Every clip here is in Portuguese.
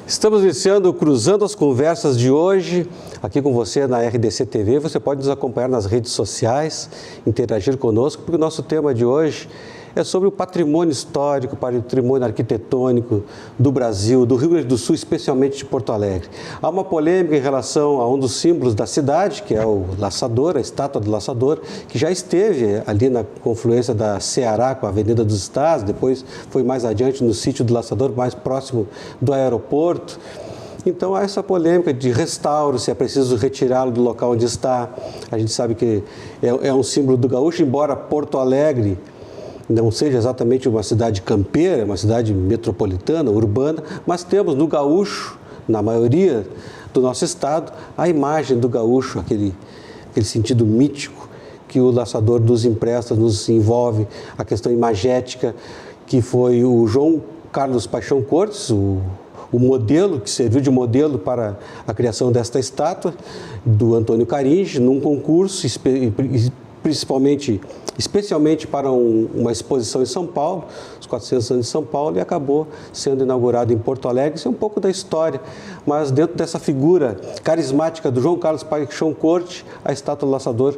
Estamos iniciando o Cruzando as Conversas de hoje, aqui com você na RDC TV. Você pode nos acompanhar nas redes sociais, interagir conosco, porque o nosso tema de hoje é sobre o patrimônio histórico, patrimônio arquitetônico do Brasil, do Rio Grande do Sul, especialmente de Porto Alegre. Há uma polêmica em relação a um dos símbolos da cidade, que é o Laçador, a estátua do Laçador, que já esteve ali na confluência da Ceará com a Avenida dos Estados, depois foi mais adiante no sítio do Laçador, mais próximo do aeroporto. Então há essa polêmica de restauro, se é preciso retirá-lo do local onde está. A gente sabe que é um símbolo do gaúcho, embora Porto Alegre não seja exatamente uma cidade campeira, uma cidade metropolitana, urbana, mas temos no gaúcho, na maioria do nosso estado, a imagem do gaúcho, aquele sentido mítico que o Laçador nos empresta, nos envolve, a questão imagética, que foi o João Carlos Paixão Cortes, o modelo, que serviu de modelo para a criação desta estátua, do Antônio Caringe, num concurso, especialmente para uma exposição em São Paulo, os 400 anos de São Paulo, e acabou sendo inaugurado em Porto Alegre. Isso é um pouco da história, mas dentro dessa figura carismática do João Carlos Paixão Cortes, a estátua do Laçador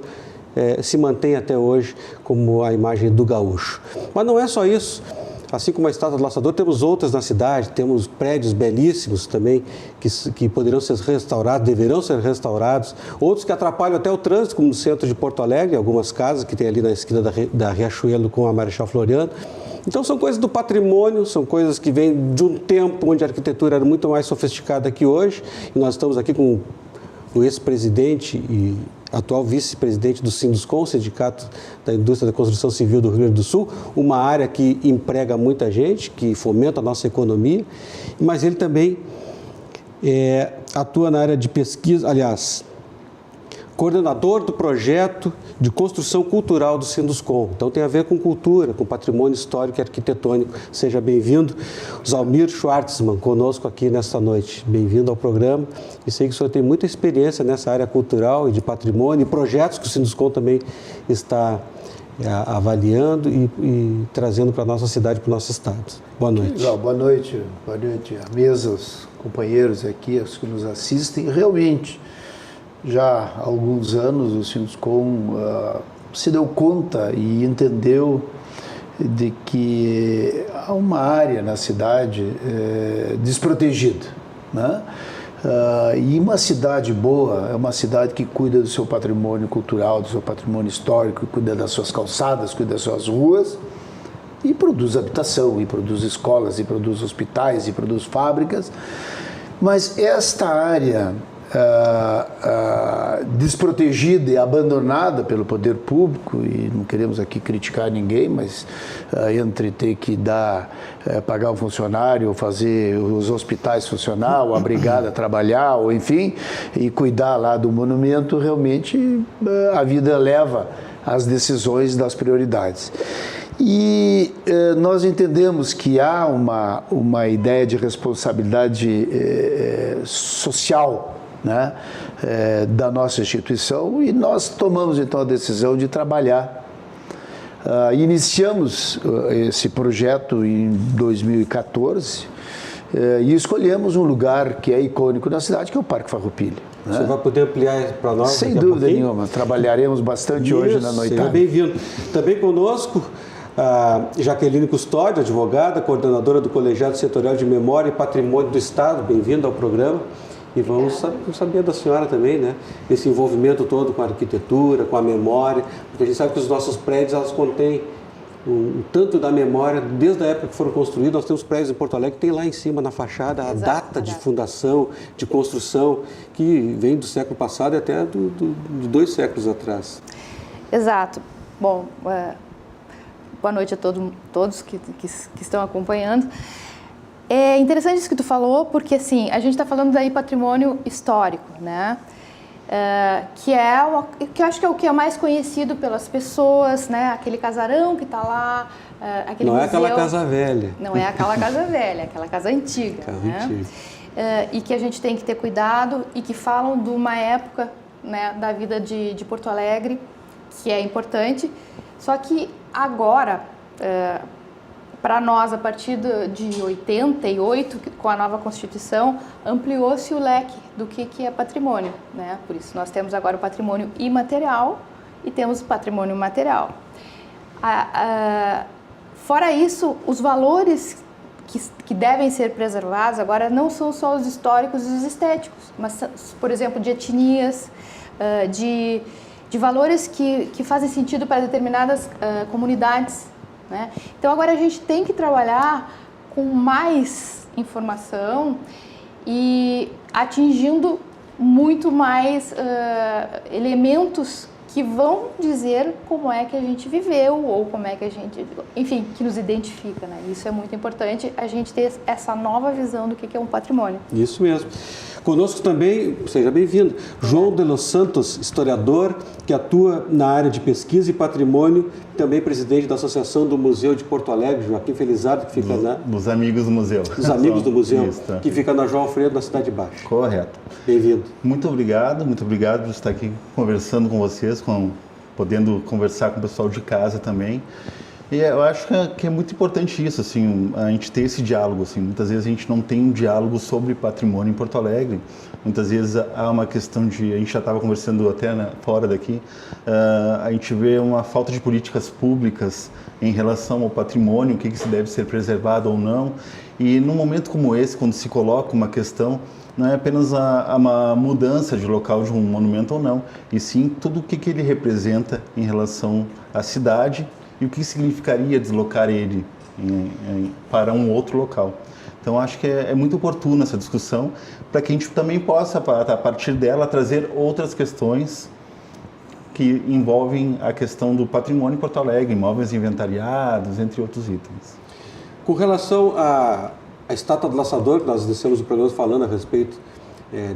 se mantém até hoje como a imagem do gaúcho. Mas não é só isso. Assim como a estátua do Laçador, temos outras na cidade, temos prédios belíssimos também que poderão ser restaurados, deverão ser restaurados, outros que atrapalham até o trânsito, como no centro de Porto Alegre, algumas casas que tem ali na esquina da Riachuelo com a Marechal Floriano. Então são coisas do patrimônio, são coisas que vêm de um tempo onde a arquitetura era muito mais sofisticada que hoje, e nós estamos aqui com o ex-presidente e atual vice-presidente do Sinduscom, Sindicato da Indústria da Construção Civil do Rio Grande do Sul, uma área que emprega muita gente, que fomenta a nossa economia, mas ele também atua na área de pesquisa, aliás, coordenador do projeto de construção cultural do Sinduscom. Então tem a ver com cultura, com patrimônio histórico e arquitetônico. Seja bem-vindo, Zalmir Schwartzman, conosco aqui nesta noite. Bem-vindo ao programa. E sei que o senhor tem muita experiência nessa área cultural e de patrimônio, e projetos que o Sinduscom também está avaliando e trazendo para a nossa cidade, para o nosso estado. Boa noite. Legal, boa noite à mesa, aos companheiros aqui, aos que nos assistem. Realmente, já há alguns anos o Sinduscom se deu conta e entendeu de que há uma área na cidade desprotegida, né? E uma cidade boa é uma cidade que cuida do seu patrimônio cultural, do seu patrimônio histórico, cuida das suas calçadas, cuida das suas ruas e produz habitação, e produz escolas, e produz hospitais, e produz fábricas. Mas esta área desprotegida e abandonada pelo poder público, e não queremos aqui criticar ninguém, mas entre ter que pagar um funcionário, ou fazer os hospitais funcionar, ou a brigada trabalhar, ou enfim, e cuidar lá do monumento, realmente a vida leva às decisões das prioridades. E nós entendemos que há uma ideia de responsabilidade social, né, da nossa instituição, e nós tomamos então a decisão de trabalhar. Iniciamos esse projeto em 2014 e escolhemos um lugar que é icônico na cidade, que é o Parque Farroupilha. Você vai poder ampliar para nós? Sem dúvida nenhuma, trabalharemos bastante hoje na noitada. Seja bem-vindo. Também conosco a Jaqueline Custódio, advogada, coordenadora do Colegiado Setorial de Memória e Patrimônio do Estado. Bem-vindo ao programa. E vamos saber da senhora também, né? Esse envolvimento todo com a arquitetura, com a memória, porque a gente sabe que os nossos prédios, elas contêm um tanto da memória, desde a época que foram construídos. Nós temos prédios em Porto Alegre que tem lá em cima, na fachada, a data de fundação, de construção, que vem do século passado e até de 2 séculos atrás. Exato. Bom, boa noite a todos que estão acompanhando. É interessante isso que tu falou, porque assim, a gente está falando daí patrimônio histórico, né? Que eu acho que é o que é mais conhecido pelas pessoas, né? Aquele casarão que está lá, aquele Não museu. é aquela casa velha. Não é aquela casa velha, é aquela casa antiga. E que a gente tem que ter cuidado, e que falam de uma época, né, da vida de Porto Alegre, que é importante. Só que agora, para nós, a partir de 88, com a nova Constituição, ampliou-se o leque do que é patrimônio, né? Por isso, nós temos agora o patrimônio imaterial e temos o patrimônio material. Fora isso, os valores que devem ser preservados agora não são só os históricos e os estéticos, mas, por exemplo, de etnias, de valores que fazem sentido para determinadas comunidades, né? Então, agora a gente tem que trabalhar com mais informação e atingindo muito mais elementos que vão dizer como é que a gente viveu ou como é que a gente, enfim, que nos identifica, né? Isso é muito importante, a gente ter essa nova visão do que é um patrimônio. Isso mesmo. Conosco também, seja bem-vindo, João de los Santos, historiador que atua na área de pesquisa e patrimônio, também presidente da Associação do Museu de Porto Alegre, Joaquim Felizardo, que fica Dos amigos do museu. Dos amigos do museu, Isso, tá. Que fica na João Alfredo, na Cidade Baixa. Correto. Bem-vindo. Muito obrigado por estar aqui conversando com vocês, podendo conversar com o pessoal de casa também. E eu acho que é muito importante isso, assim, a gente ter esse diálogo, assim. Muitas vezes a gente não tem um diálogo sobre patrimônio em Porto Alegre. Muitas vezes há uma questão de, a gente já estava conversando até fora daqui, a gente vê uma falta de políticas públicas em relação ao patrimônio, o que se deve ser preservado ou não. E num momento como esse, quando se coloca uma questão, não é apenas uma mudança de local de um monumento ou não, e sim tudo o que ele representa em relação à cidade e o que significaria deslocar ele para um outro local. Então, acho que é muito oportuna essa discussão para que a gente também possa, a partir dela, trazer outras questões que envolvem a questão do patrimônio em Porto Alegre, imóveis inventariados, entre outros itens. Com relação à estátua do Laçador, que nós iniciamos o programa falando a respeito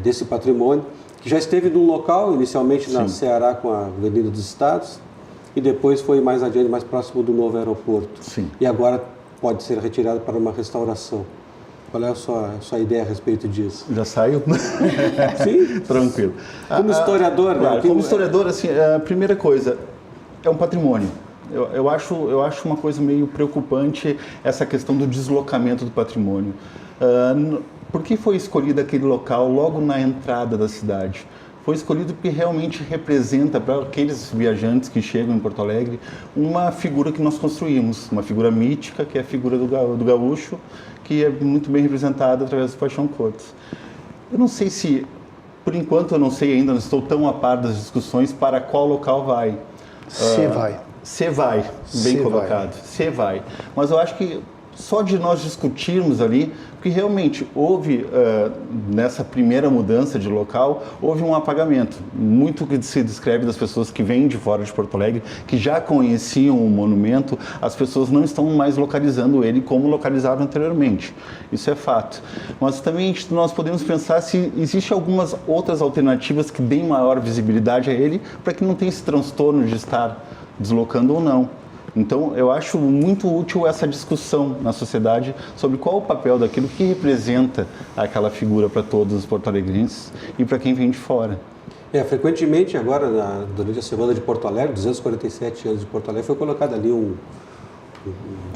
desse patrimônio, que já esteve num local, inicialmente na Ceará com a Avenida dos Estados, e depois foi mais adiante, mais próximo do novo aeroporto. Sim. E agora pode ser retirado para uma restauração. Qual é a sua ideia a respeito disso? Já saiu? Sim. Tranquilo. Como historiador, claro, né? Como historiador, assim, a primeira coisa é um patrimônio. Eu acho uma coisa meio preocupante essa questão do deslocamento do patrimônio. Por que foi escolhido aquele local logo na entrada da cidade? Foi escolhido porque realmente representa para aqueles viajantes que chegam em Porto Alegre uma figura que nós construímos, uma figura mítica, que é a figura do gaúcho, que é muito bem representada através do Paixão Cortes. Eu não sei se, por enquanto eu não sei ainda, não estou tão a par das discussões para qual local vai. Você vai, bem colocado, você vai. Mas eu acho que só de nós discutirmos ali, porque realmente houve, nessa primeira mudança de local, houve um apagamento. Muito que se descreve das pessoas que vêm de fora de Porto Alegre, que já conheciam o monumento, as pessoas não estão mais localizando ele como localizaram anteriormente. Isso é fato. Mas também nós podemos pensar se existem algumas outras alternativas que deem maior visibilidade a ele, para que não tenha esse transtorno de estar deslocando ou não. Então, eu acho muito útil essa discussão na sociedade sobre qual o papel daquilo que representa aquela figura para todos os porto-alegrenses e para quem vem de fora. Frequentemente agora, durante a Semana de Porto Alegre, 247 anos de Porto Alegre, foi colocado ali um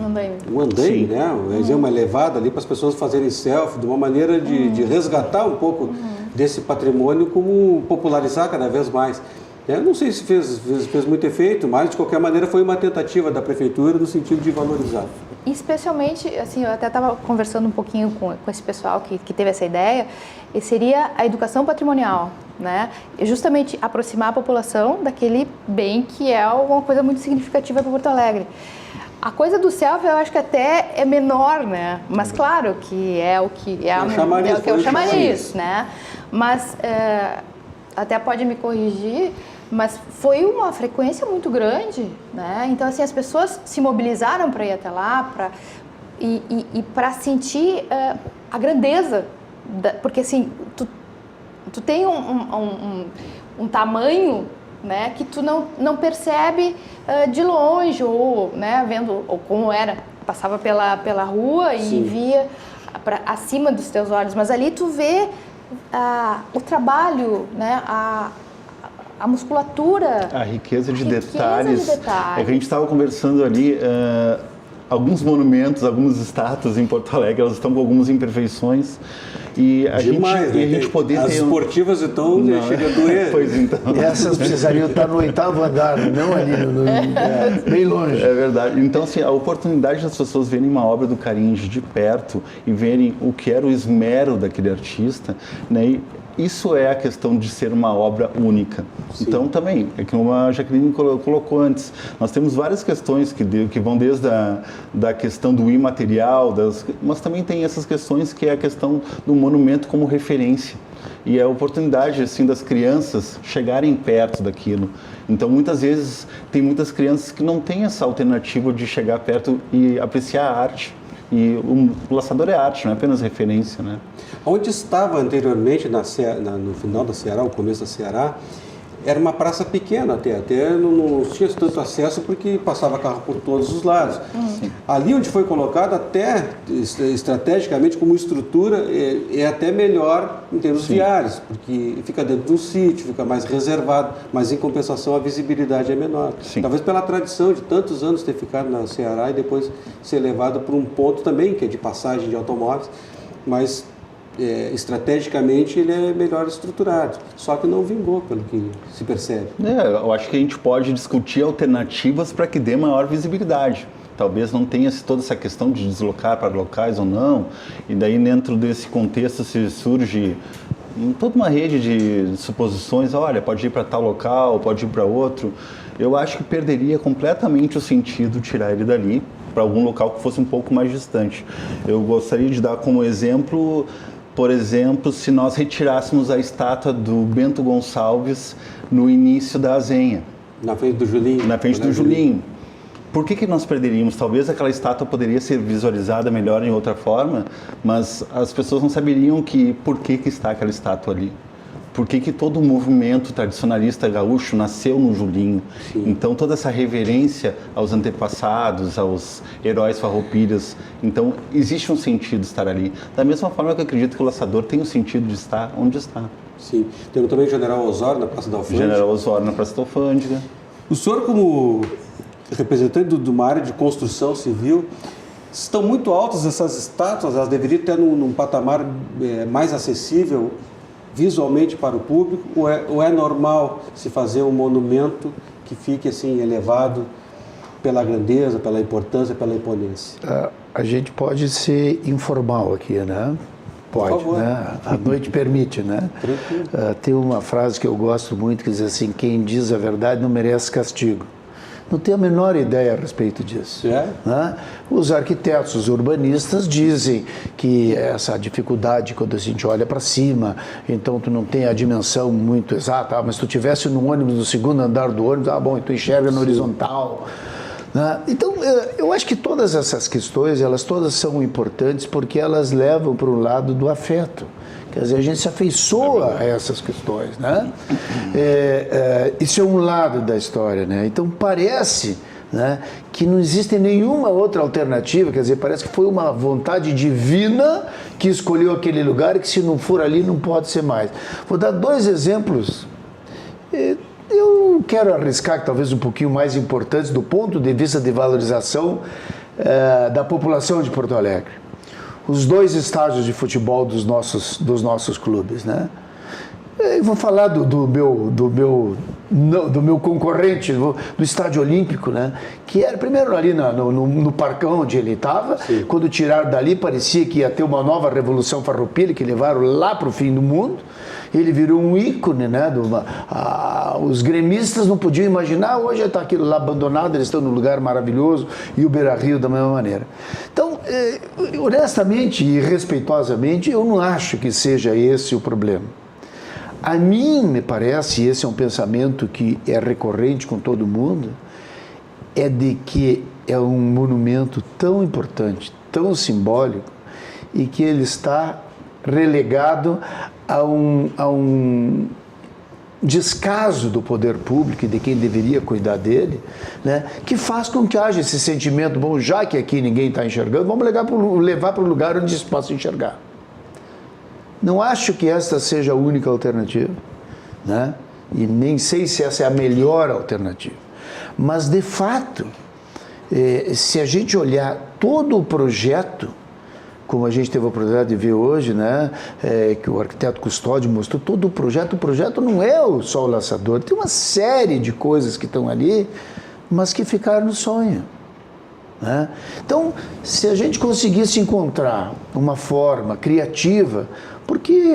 andaime, né? Uma elevada ali para as pessoas fazerem selfie, de uma maneira de resgatar um pouco desse patrimônio, como popularizar cada vez mais. Não sei se fez muito efeito, mas de qualquer maneira foi uma tentativa da prefeitura no sentido de valorizar. Especialmente, assim, eu até estava conversando um pouquinho com esse pessoal que teve essa ideia, e seria a educação patrimonial, né? E justamente aproximar a população daquele bem que é uma coisa muito significativa para Porto Alegre. A coisa do selfie eu acho que até é menor, né? Mas claro que é o que eu chamaria isso, né? Mas até pode me corrigir, mas foi uma frequência muito grande, né? Então, assim, as pessoas se mobilizaram para ir até lá, para sentir a grandeza, porque assim, tu tem um tamanho, né, que tu não percebe de longe, ou, né, vendo ou como era, passava pela rua e via acima dos teus olhos, mas ali tu vê o trabalho, né, a musculatura, a riqueza de detalhes. É que a gente estava conversando ali, alguns monumentos, algumas estátuas em Porto Alegre, elas estão com algumas imperfeições. E a gente poder as ter... esportivas, então, chega a doer. Pois então. E essas precisariam estar no 8º andar, não ali bem longe. É verdade. Então, assim, a oportunidade das pessoas verem uma obra do Caringe de perto e verem o que era o esmero daquele artista, né? Isso é a questão de ser uma obra única. Sim. Então, também, é como a Jaqueline colocou antes, nós temos várias questões que vão desde da questão do imaterial, mas também tem essas questões que é a questão do monumento como referência. E a oportunidade, assim, das crianças chegarem perto daquilo. Então, muitas vezes, tem muitas crianças que não têm essa alternativa de chegar perto e apreciar a arte. E o laçador é arte, não é apenas referência, né? Onde estava anteriormente, no final da Ceará, o começo da Ceará, era uma praça pequena até não tinha tanto acesso porque passava carro por todos os lados. Ali onde foi colocado, até estrategicamente como estrutura, é até melhor em termos viários, porque fica dentro de um sítio, fica mais reservado, mas em compensação a visibilidade é menor. Sim. Talvez pela tradição de tantos anos ter ficado na Ceará e depois ser levado para um ponto também, que é de passagem de automóveis, mas estrategicamente ele é melhor estruturado, só que não vingou, pelo que se percebe. Eu acho que a gente pode discutir alternativas para que dê maior visibilidade. Talvez não tenha toda essa questão de deslocar para locais ou não, e daí dentro desse contexto se surge toda uma rede de suposições, olha, pode ir para tal local, pode ir para outro. Eu acho que perderia completamente o sentido tirar ele dali para algum local que fosse um pouco mais distante. Eu gostaria de dar como exemplo, por exemplo, se nós retirássemos a estátua do Bento Gonçalves no início da Azenha. Na frente do Julinho. Na frente do Julinho. Por que nós perderíamos? Talvez aquela estátua poderia ser visualizada melhor em outra forma, mas as pessoas não saberiam por que está aquela estátua ali. Por que todo o movimento tradicionalista gaúcho nasceu no Julinho? Sim. Então, toda essa reverência aos antepassados, aos heróis farroupilhas. Então, existe um sentido de estar ali. Da mesma forma que eu acredito que o laçador tem o sentido de estar onde está. Sim. Temos também o General Osório na Praça da Alfândega. General Osório na Praça da Alfândega. O senhor, como representante de uma área de construção civil, estão muito altas essas estátuas, elas deveriam ter num patamar mais acessível visualmente para o público, ou é normal se fazer um monumento que fique assim elevado pela grandeza, pela importância, pela imponência? A gente pode ser informal aqui, né? Pode, por favor, né? A noite permite, né? Tem uma frase que eu gosto muito que diz assim: quem diz a verdade não merece castigo. Não tenho a menor ideia a respeito disso. Né? Os arquitetos, os urbanistas dizem que essa dificuldade, quando a gente olha para cima, então tu não tem a dimensão muito exata, mas se tu estivesse no ônibus, no segundo andar do ônibus, bom, tu enxerga no horizontal. Né? Então, eu acho que todas essas questões, elas todas são importantes porque elas levam para o lado do afeto. Quer dizer, a gente se afeiçoa a essas questões, né? Isso é um lado da história, né? Então parece, né, que não existe nenhuma outra alternativa, quer dizer, parece que foi uma vontade divina que escolheu aquele lugar e que se não for ali não pode ser mais. Vou dar 2 exemplos. Eu quero arriscar que talvez um pouquinho mais importantes do ponto de vista de valorização da população de Porto Alegre. Os 2 estádios de futebol dos nossos clubes, né? Eu vou falar do meu concorrente, do Estádio Olímpico, né? Que era primeiro ali no parcão onde ele estava. Quando tiraram dali, parecia que ia ter uma nova revolução farroupilha, que levaram lá para o fim do mundo. Ele virou um ícone, né? Os gremistas não podiam imaginar, hoje está aquilo lá abandonado, eles estão num lugar maravilhoso, e o Beira-Rio da mesma maneira. Então, honestamente e respeitosamente, eu não acho que seja esse o problema. A mim me parece, e esse é um pensamento que é recorrente com todo mundo, é de que é um monumento tão importante, tão simbólico, e que ele está relegado a um descaso do poder público e de quem deveria cuidar dele, né, que faz com que haja esse sentimento, bom, já que aqui ninguém está enxergando, vamos levar para o lugar onde se possa enxergar. Não acho que esta seja a única alternativa, né, e nem sei se essa é a melhor alternativa, mas de fato Se a gente olhar todo o projeto, como a gente teve a oportunidade de ver hoje, né, que o arquiteto Custódio mostrou todo o projeto não é só o laçador, tem uma série de coisas que estão ali, mas que ficaram no sonho. Né? Então, se a gente conseguisse encontrar uma forma criativa, porque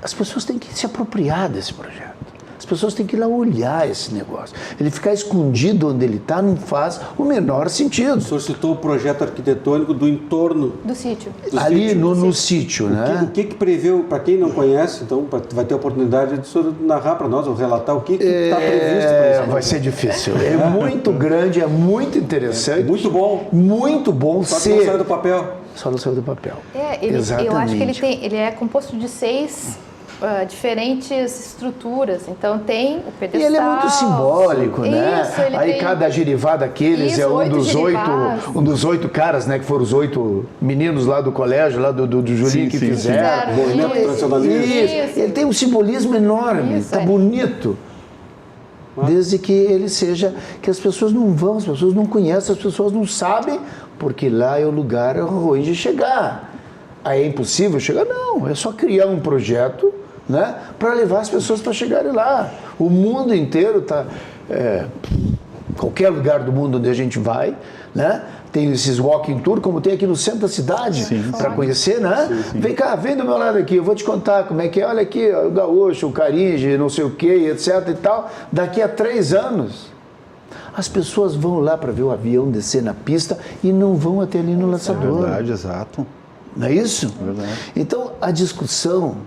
as pessoas têm que se apropriar desse projeto. As pessoas têm que ir lá olhar esse negócio. Ele ficar escondido onde ele está não faz o menor sentido. O senhor citou o projeto arquitetônico do entorno Do sítio. Ali no sítio, né? O que preveu, para quem não conhece, então vai ter a oportunidade de o senhor narrar para nós, ou relatar o que está previsto para isso. Vai ser difícil. É muito grande, é muito interessante. Muito bom. Muito bom Só que não saiu do papel. Só não saiu do papel. Eu acho que ele é composto de 6 diferentes estruturas. Então tem o pedestal. E ele é muito simbólico, né? Isso, ele aí tem... cada girivá daqueles Isso, é um dos 8 caras, né? Que foram os 8 meninos lá do colégio, lá do Julinho que fizeram. Movimento tradicionalista. Isso. Ele tem um simbolismo enorme, tá bonito. Desde que ele seja, que as pessoas não vão, as pessoas não conhecem, as pessoas não sabem, porque lá é o lugar ruim de chegar. Aí é impossível chegar? Não, é só criar um projeto, né, para levar as pessoas para chegarem lá. O mundo inteiro está, qualquer lugar do mundo onde a gente vai, né, tem esses walking tour, como tem aqui no centro da cidade, para conhecer, né? Sim. Vem cá, vem do meu lado aqui, eu vou te contar como é que é. Olha aqui, o gaúcho, o caringe, não sei o que, etc e tal. Daqui a 3 anos, as pessoas vão lá para ver o avião descer na pista e não vão até ali no lançador. É verdade, exato. Não é isso? É verdade. Então, a discussão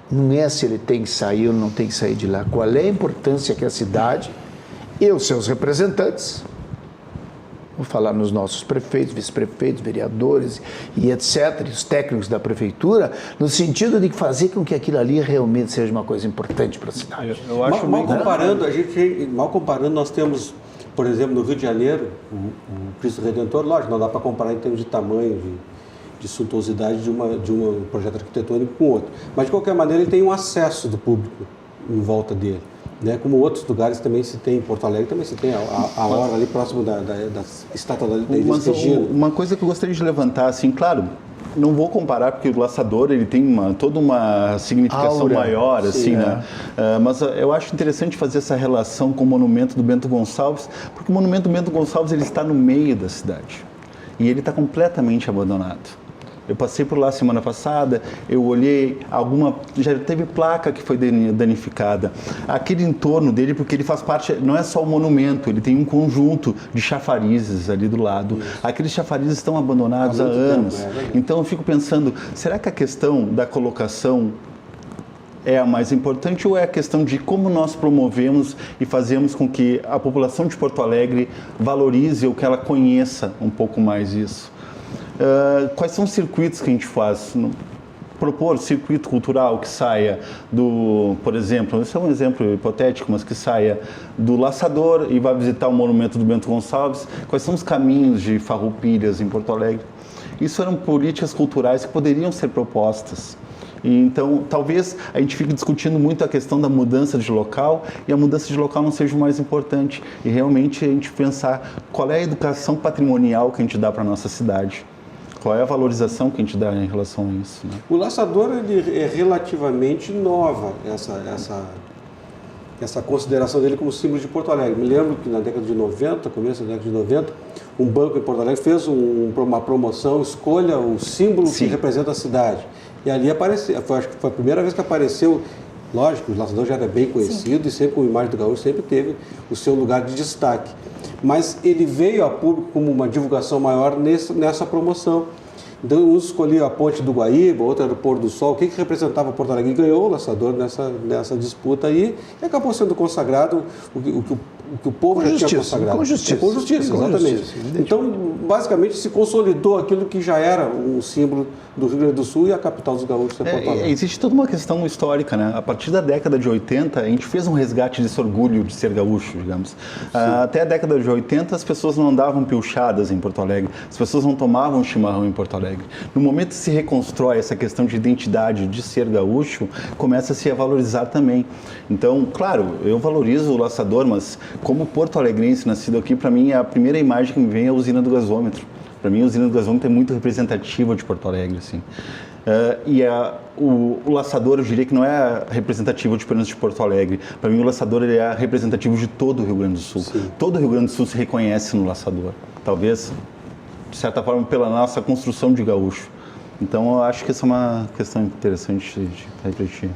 não é se ele tem que sair ou não tem que sair de lá. Qual é a importância que a cidade e os seus representantes, vou falar nos nossos prefeitos, vice-prefeitos, vereadores e etc., os técnicos da prefeitura, no sentido de fazer com que aquilo ali realmente seja uma coisa importante para a cidade. Eu acho mal comparando, nós temos, por exemplo, no Rio de Janeiro, o Cristo Redentor, lógico, não dá para comparar em termos de tamanho, de suntuosidade de um projeto arquitetônico com outro. Mas, de qualquer maneira, ele tem um acesso do público em volta dele. Né? Como outros lugares também se tem, em Porto Alegre também se tem a hora ali próximo da estátua da Elis Regina. Uma coisa que eu gostaria de levantar, assim, claro, não vou comparar porque o laçador ele tem toda uma significação maior, assim, né? Mas eu acho interessante fazer essa relação com o monumento do Bento Gonçalves, porque o monumento do Bento Gonçalves ele está no meio da cidade e ele está completamente abandonado. Eu passei por lá semana passada, eu olhei, já teve placa que foi danificada. Aquele entorno dele, porque ele faz parte, não é só o monumento, ele tem um conjunto de chafarizes ali do lado. Isso. Aqueles chafarizes estão abandonados há anos. Então eu fico pensando, será que a questão da colocação é a mais importante ou é a questão de como nós promovemos e fazemos com que a população de Porto Alegre valorize ou que ela conheça um pouco mais isso? Quais são os circuitos que a gente faz? Propor circuito cultural que saia por exemplo, esse é um exemplo hipotético, mas que saia do Laçador e vá visitar o monumento do Bento Gonçalves. Quais são os caminhos de Farroupilhas em Porto Alegre? Isso eram políticas culturais que poderiam ser propostas. E então, talvez a gente fique discutindo muito a questão da mudança de local e a mudança de local não seja o mais importante. E realmente a gente pensar qual é a educação patrimonial que a gente dá para a nossa cidade. Qual é a valorização que a gente dá em relação a isso? Né? O laçador ele é relativamente nova, essa consideração dele como símbolo de Porto Alegre. Me lembro que na década de 90, começo da década de 90, um banco em Porto Alegre fez uma promoção, escolha o símbolo que representa a cidade. E ali apareceu, acho que foi a primeira vez que apareceu, lógico, o laçador já era bem conhecido e sempre com a imagem do gaúcho sempre teve o seu lugar de destaque. Mas ele veio a público como uma divulgação maior nessa promoção. Então, uns escolhiam a Ponte do Guaíba, outro era o Pôr do Sol. O que representava Porto Alegre? E ganhou o laçador nessa disputa aí e acabou sendo consagrado. que o povo já tinha consagrado. Com justiça. Com justiça, exatamente. Justiça, então, basicamente, se consolidou aquilo que já era um símbolo do Rio Grande do Sul e a capital dos gaúchos é Porto Alegre. Existe toda uma questão histórica, né? A partir da década de 80, a gente fez um resgate desse orgulho de ser gaúcho, digamos. Até a década de 80, as pessoas não andavam pilchadas em Porto Alegre, as pessoas não tomavam chimarrão em Porto Alegre. No momento que se reconstrói essa questão de identidade, de ser gaúcho, começa-se a valorizar também. Então, claro, eu valorizo o laçador, mas como porto-alegrense nascido aqui, para mim, a primeira imagem que me vem é a usina do gasômetro. Para mim, a usina do gasômetro é muito representativa de Porto Alegre, assim. O laçador, eu diria que não é representativo apenas de Porto Alegre. Para mim, o laçador ele é representativo de todo o Rio Grande do Sul. Sim. Todo o Rio Grande do Sul se reconhece no laçador. Talvez, de certa forma, pela nossa construção de gaúcho. Então, eu acho que essa é uma questão interessante de refletir.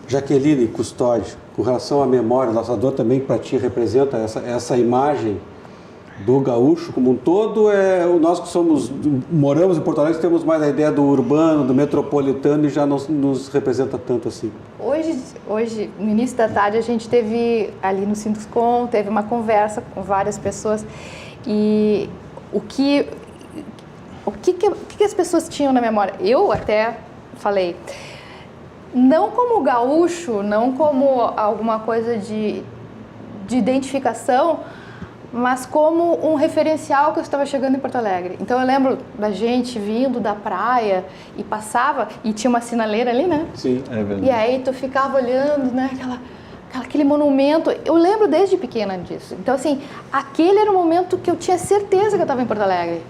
Jaqueline Custódio, com relação à memória, o laçador também para ti representa essa imagem do gaúcho como um todo. Nós que moramos em Porto Alegre temos mais a ideia do urbano, do metropolitano e já não nos representa tanto assim. Hoje, no início da tarde, a gente teve ali no Sinduscom, teve uma conversa com várias pessoas e o que as pessoas tinham na memória? Eu até falei, não como gaúcho, não como alguma coisa de identificação, mas como um referencial que eu estava chegando em Porto Alegre. Então eu lembro da gente vindo da praia e passava, e tinha uma sinaleira ali, né? Sim, é verdade. E aí tu ficava olhando, né, aquele monumento. Eu lembro desde pequena disso. Então assim, aquele era o momento que eu tinha certeza que eu estava em Porto Alegre.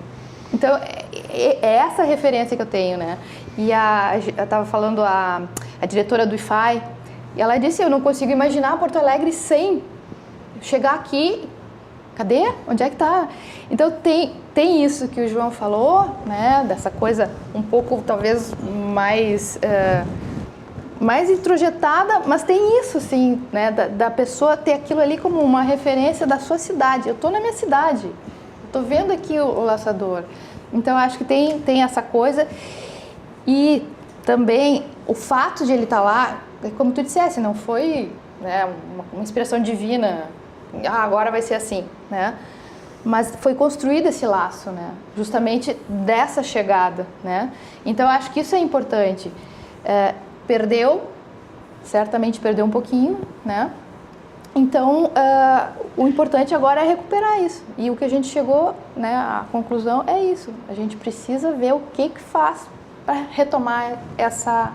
Então é essa referência que eu tenho, né? E eu estava falando a diretora do IFAI, e ela disse, eu não consigo imaginar Porto Alegre sem chegar aqui. Cadê? Onde é que está? Então tem isso que o João falou, né? Dessa coisa um pouco talvez mais introjetada, mas tem isso sim, né? Da pessoa ter aquilo ali como uma referência da sua cidade. Eu estou na minha cidade, estou vendo aqui o laçador. Então acho que tem essa coisa e também o fato de ele estar lá, como tu dissesse, não foi, né, uma inspiração divina. Agora vai ser assim, né? Mas foi construído esse laço, né? Justamente dessa chegada, né? Então, eu acho que isso é importante. Certamente perdeu um pouquinho, né? Então, o importante agora é recuperar isso. E o que a gente chegou, né, a conclusão é isso. A gente precisa ver o que faz para retomar essa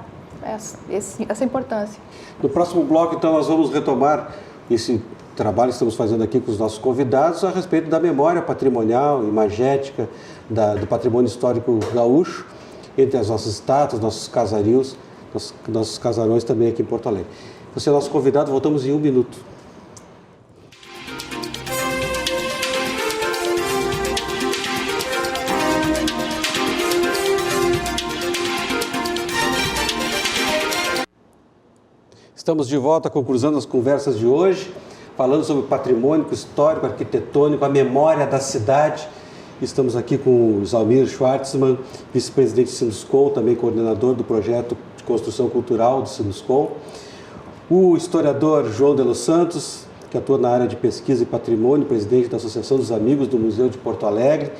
importância. No próximo bloco, então, nós vamos retomar esse trabalho que estamos fazendo aqui com os nossos convidados a respeito da memória patrimonial, imagética, do patrimônio histórico gaúcho, entre as nossas estátuas, nossos casarios, nossos casarões também aqui em Porto Alegre. Você é nosso convidado, voltamos em 1 minuto. Estamos de volta, conclusando as conversas de hoje, falando sobre o patrimônio histórico, arquitetônico, a memória da cidade. Estamos aqui com o Zalmir Schwartzman, vice-presidente do Sinduscom, também coordenador do projeto de construção cultural do Sinduscom. O historiador João de los Santos, que atua na área de pesquisa e patrimônio, presidente da Associação dos Amigos do Museu de Porto Alegre.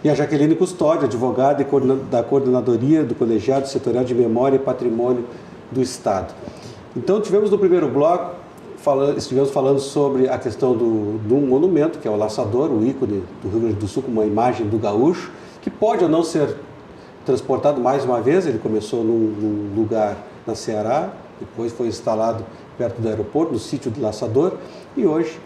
E a Jaqueline Custódio, advogada da coordenadoria do Colegiado Setorial de Memória e Patrimônio do Estado. Então, tivemos no primeiro bloco, estivemos falando sobre a questão do monumento, que é o laçador, o ícone do Rio Grande do Sul, com uma imagem do gaúcho, que pode ou não ser transportado mais uma vez. Ele começou num lugar na Ceará, depois foi instalado perto do aeroporto, no sítio do laçador, e hoje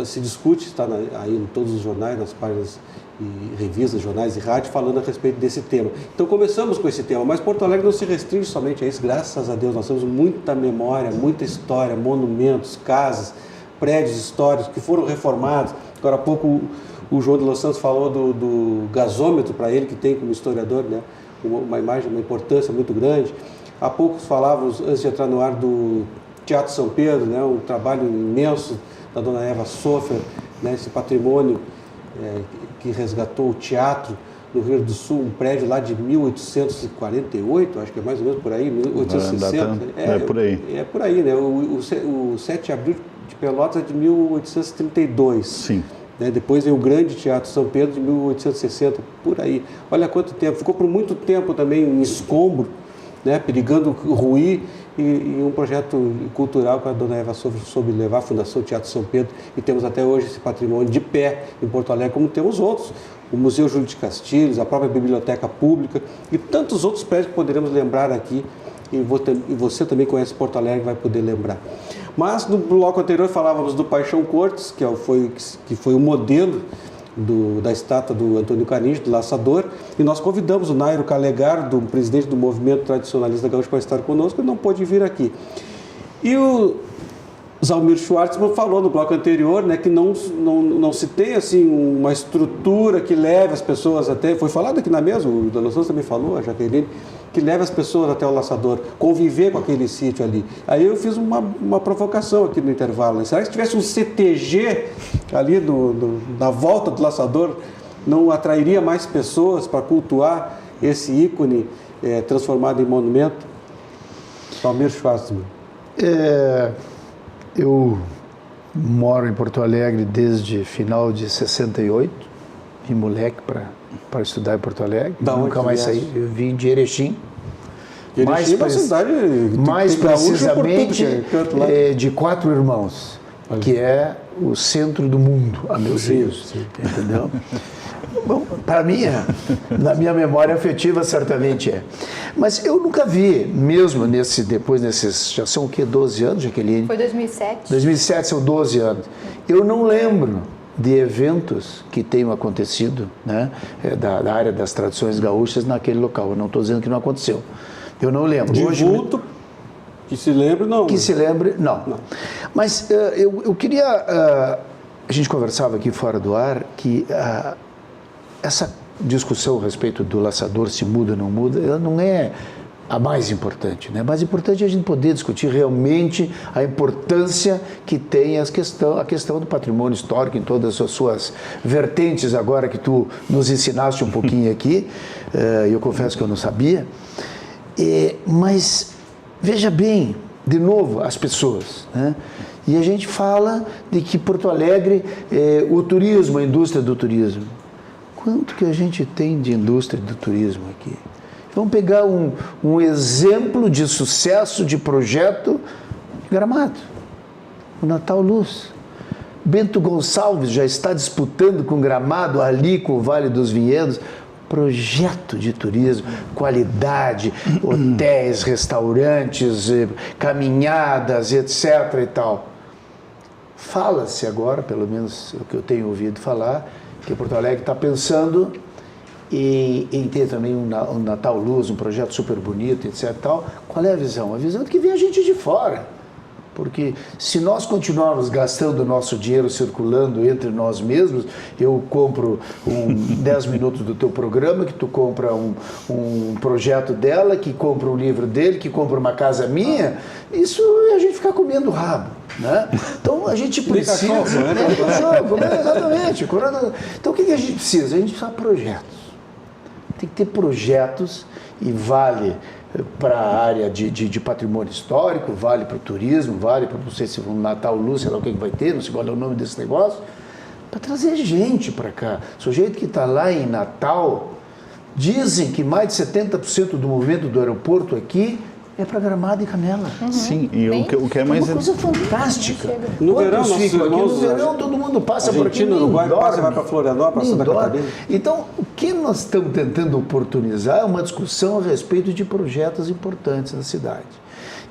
se discute, está aí em todos os jornais, nas páginas e revistas, jornais e rádio, falando a respeito desse tema. Então começamos com esse tema, mas Porto Alegre não se restringe somente a isso, graças a Deus nós temos muita memória, muita história, monumentos, casas, prédios históricos que foram reformados. Agora há pouco o João de los Santos falou do gasômetro, para ele que tem como historiador, né, uma imagem, uma importância muito grande. Há pouco falávamos, antes de entrar no ar, do Teatro São Pedro, né, um trabalho imenso da dona Eva Sofer, né, esse patrimônio que resgatou o teatro no Rio Grande do Sul, um prédio lá de 1848, acho que é mais ou menos por aí, 1860. É por aí. É por aí, né? O 7 de abril de Pelotas é de 1832. Sim. Né? Depois vem o Grande Teatro São Pedro de 1860, por aí. Olha quanto tempo. Ficou por muito tempo também em escombro, né? Perigando ruir, e um projeto cultural que a dona Eva soube levar, a Fundação Teatro São Pedro, e temos até hoje esse patrimônio de pé em Porto Alegre, como temos outros. O Museu Júlio de Castilhos, a própria Biblioteca Pública e tantos outros prédios que poderemos lembrar aqui, e você também conhece Porto Alegre, vai poder lembrar. Mas no bloco anterior falávamos do Paixão Cortes, que foi o modelo da estátua do Antônio Carnijo, do laçador, e nós convidamos o Nairo Calegar, do presidente do Movimento Tradicionalista Gaúcho, para estar conosco, e não pôde vir aqui. E o Zalmir Schwartzman falou no bloco anterior, né, que não se tem assim uma estrutura que leve as pessoas até, foi falado aqui na mesa, o Dona Santos também falou, a Jaqueline, que leve as pessoas até o laçador, conviver com aquele sítio ali. Aí eu fiz uma provocação aqui no intervalo, né? Será que se tivesse um CTG ali na volta do laçador, não atrairia mais pessoas para cultuar esse ícone transformado em monumento? Zalmir Schwartzman. Eu moro em Porto Alegre desde final de 68, vim moleque para estudar em Porto Alegre, nunca mais saí, eu vim de Erechim. Erechim é uma cidade mais precisamente de 4 Irmãos, que é o centro do mundo, a meus rios, entendeu? Bom, para mim, na minha memória afetiva, certamente é. Mas eu nunca vi, mesmo depois nesses, já são o quê, 12 anos, Jaqueline? Foi 2007. 2007 são 12 anos. Eu não lembro de eventos que tenham acontecido, né, da área das tradições gaúchas naquele local. Eu não estou dizendo que não aconteceu. Eu não lembro. De vulto, que se lembre, não. Que se lembre, não. Mas eu queria... a gente conversava aqui fora do ar que essa discussão a respeito do laçador, se muda ou não muda, ela não é a mais importante, né? Mais importante é a gente poder discutir realmente a importância que tem a questão do patrimônio histórico em todas as suas vertentes, agora que tu nos ensinaste um pouquinho aqui, eu confesso que eu não sabia, mas veja bem, de novo, as pessoas, né? E a gente fala de que Porto Alegre, o turismo, a indústria do turismo, quanto que a gente tem de indústria do turismo aqui? Vamos pegar um exemplo de sucesso de projeto Gramado, o Natal Luz. Bento Gonçalves já está disputando com Gramado, ali com o Vale dos Vinhedos, projeto de turismo, qualidade, hotéis, restaurantes, caminhadas, etc. e tal. Fala-se agora, pelo menos o que eu tenho ouvido falar, que Porto Alegre está pensando em ter também um Natal Luz, um projeto super bonito, etc. Tal. Qual é a visão? A visão é que vem a gente de fora. Porque se nós continuarmos gastando o nosso dinheiro circulando entre nós mesmos, eu compro 10 minutos do teu programa, que tu compra um projeto dela, que compra um livro dele, que compra uma casa minha, isso é a gente ficar comendo rabo. Né? Então a gente precisa... Exatamente. Então o que a gente precisa? A gente precisa de projetos. Tem que ter projetos e vale para a área de patrimônio histórico, vale para o turismo, vale para, não sei se um Natal Luz, sei lá o que vai ter, não sei qual é o nome desse negócio, para trazer gente para cá. O sujeito que está lá em Natal, dizem que mais de 70% do movimento do aeroporto aqui é para Gramado e Canela. Sim, e o que é mais... uma coisa fantástica. No verão, nossos irmãos, no verão todo mundo passa por aqui. Argentina, Uruguai, passa e vai para Florianópolis, para Santa Catarina. Então, o que nós estamos tentando oportunizar é uma discussão a respeito de projetos importantes na cidade.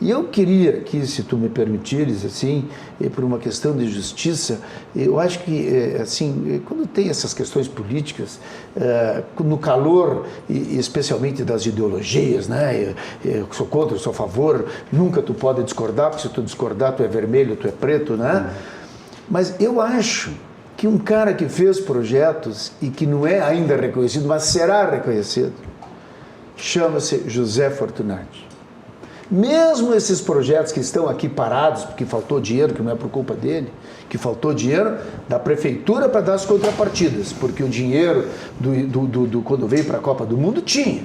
E eu queria que, se tu me permitires, assim, por uma questão de justiça, eu acho que, assim, quando tem essas questões políticas, no calor, e especialmente das ideologias, né, eu sou contra, eu sou a favor, nunca tu pode discordar, porque se tu discordar, tu é vermelho, tu é preto, né? Mas eu acho que um cara que fez projetos e que não é ainda reconhecido, mas será reconhecido, chama-se José Fortunati. Mesmo esses projetos que estão aqui parados, porque faltou dinheiro, que não é por culpa dele, que faltou dinheiro da prefeitura para dar as contrapartidas, porque o dinheiro quando veio para a Copa do Mundo tinha.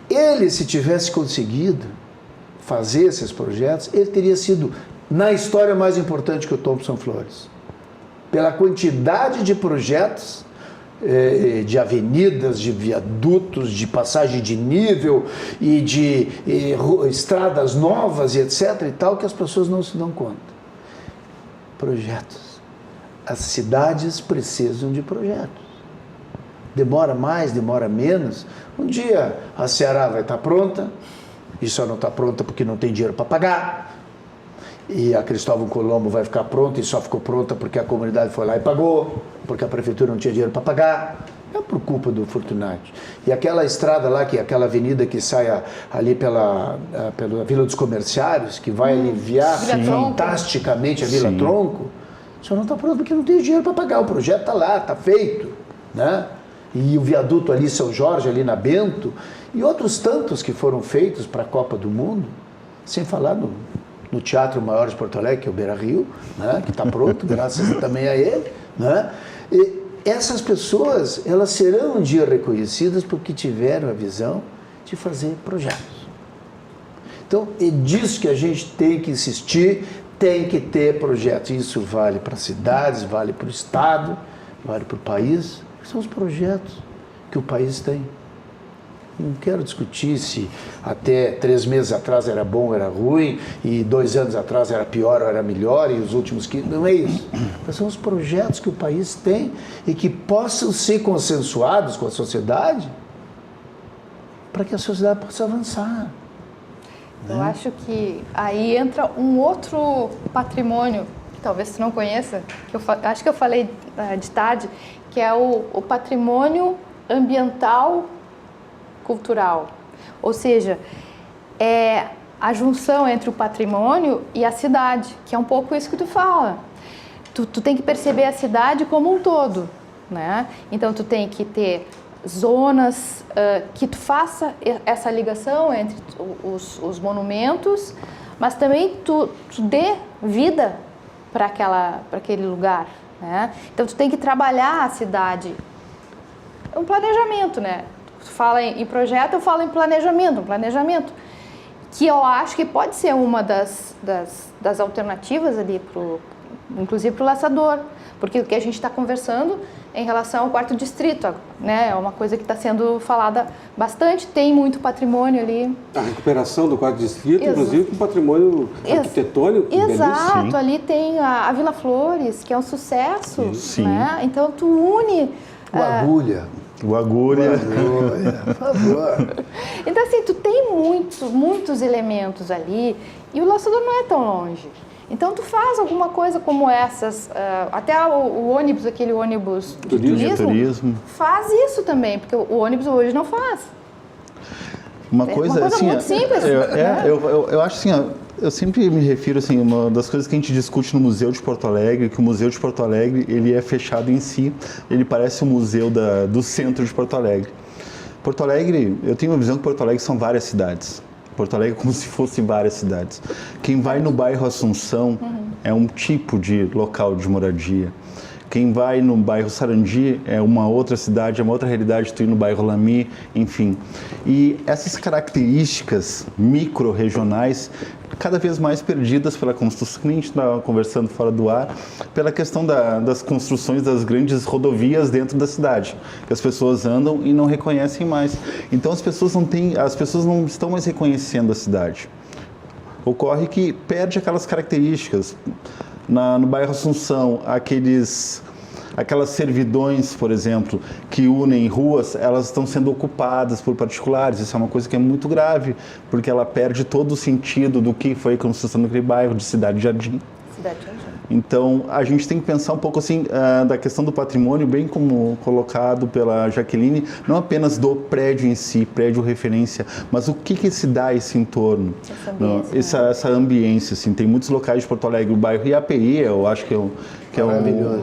Ele, se tivesse conseguido fazer esses projetos, ele teria sido, na história, mais importante que o Thompson Flores. Pela quantidade de projetos, de avenidas, de viadutos, de passagem de nível e de estradas novas e etc. e tal, que as pessoas não se dão conta. Projetos. As cidades precisam de projetos. Demora mais, demora menos. Um dia a Ceará vai estar pronta, e só não está pronta porque não tem dinheiro para pagar. E a Cristóvão Colombo vai ficar pronta e só ficou pronta porque a comunidade foi lá e pagou, porque a prefeitura não tinha dinheiro para pagar. É por culpa do Fortunati. E aquela estrada lá, aquela avenida que sai ali pela Vila dos Comerciários, que vai aliviar fantasticamente a Vila Tronco, só não está pronto porque não tem dinheiro para pagar. O projeto está lá, está feito, né? E o viaduto ali, São Jorge, ali na Bento, e outros tantos que foram feitos para a Copa do Mundo, sem falar no Teatro Maior de Porto Alegre, que é o Beira-Rio, né? Que está pronto, graças também a ele, né? E essas pessoas, elas serão um dia reconhecidas porque tiveram a visão de fazer projetos. Então, é disso que a gente tem que insistir, tem que ter projetos. Isso vale para cidades, vale para o Estado, vale para o país. São os projetos que o país tem. Não quero discutir se até 3 meses atrás era bom ou era ruim, e 2 anos atrás era pior ou era melhor, e os últimos 15... Não é isso. Mas são os projetos que o país tem e que possam ser consensuados com a sociedade para que a sociedade possa avançar. Eu acho que aí entra um outro patrimônio, que talvez você não conheça, que acho que eu falei de tarde, que é o patrimônio ambiental cultural. Ou seja, é a junção entre o patrimônio e a cidade, que é um pouco isso que tu fala. Tu tem que perceber a cidade como um todo, né? Então, tu tem que ter zonas que tu faça essa ligação entre os monumentos, mas também tu dê vida para aquele lugar, né? Então, tu tem que trabalhar a cidade. É um planejamento, né? Tu fala em projeto, eu falo em planejamento, um planejamento que eu acho que pode ser uma das alternativas ali, inclusive para o laçador, porque o que a gente está conversando em relação ao 4º distrito, né? É uma coisa que está sendo falada bastante, tem muito patrimônio ali. A recuperação do 4º distrito, inclusive com patrimônio arquitetônico. Exato, belíssimo. ali tem a Vila Flores, que é um sucesso, né? Então tu une... O Agulha. O Agulha. Por favor. Então assim, tu tem muitos elementos ali e o laçador não é tão longe. Então tu faz alguma coisa como essas, até o ônibus, aquele ônibus de turismo, faz isso também, porque o ônibus hoje não faz. Uma coisa assim, muito simples. Eu acho assim, eu sempre me refiro assim, uma das coisas que a gente discute no Museu de Porto Alegre, que o Museu de Porto Alegre ele é fechado em si, ele parece um museu do centro de Porto Alegre. Porto Alegre, eu tenho uma visão que Porto Alegre são várias cidades. Porto Alegre é como se fosse várias cidades. Quem vai no bairro Assunção é um tipo de local de moradia. Quem vai no bairro Sarandi é uma outra cidade, é uma outra realidade, tu ir no bairro Lamy, enfim. E essas características micro-regionais, cada vez mais perdidas pela construção, que a gente estava conversando fora do ar, pela questão das construções das grandes rodovias dentro da cidade, que as pessoas andam e não reconhecem mais. Então as pessoas não estão mais reconhecendo a cidade. Ocorre que perde aquelas características. No bairro Assunção, aquelas servidões, por exemplo, que unem ruas, elas estão sendo ocupadas por particulares. Isso é uma coisa que é muito grave, porque ela perde todo o sentido do que foi a construção daquele bairro de Cidade Jardim. Então, a gente tem que pensar um pouco assim da questão do patrimônio, bem como colocado pela Jaqueline, não apenas do prédio em si, prédio referência, mas o que se dá a esse entorno, essa ambiência. Assim. Tem muitos locais de Porto Alegre, o bairro IAPI, eu acho que é maravilhoso.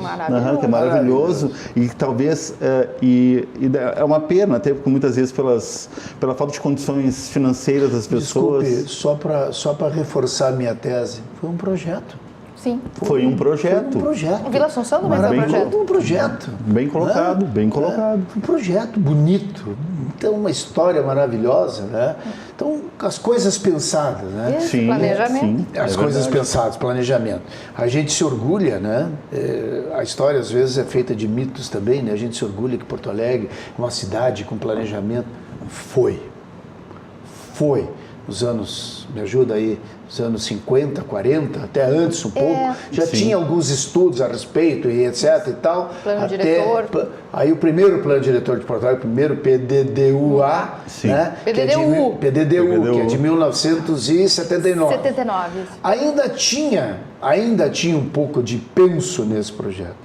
Que é maravilhoso e talvez é uma pena até porque muitas vezes pela falta de condições financeiras das pessoas. Desculpe, só para reforçar a minha tese, foi um projeto. Sim. Foi um projeto. O Vila Assunção também foi um projeto. Um projeto. Bem colocado, bem colocado. Um projeto bonito, então uma história maravilhosa, né? Então, as coisas pensadas, né? Sim, planejamento. Sim, as coisas pensadas, planejamento. A gente se orgulha, né? A história às vezes é feita de mitos também, né? A gente se orgulha que Porto Alegre é uma cidade com planejamento. Foi. Nos anos, me ajuda aí, nos anos 50, 40, até antes um pouco, já tinha alguns estudos a respeito e etc e tal. Plano diretor. Aí o primeiro plano diretor de Porto Alegre, o primeiro PDDUA, né? PDDU. Que é de 1979. 79. Ainda tinha um pouco de penso nesse projeto.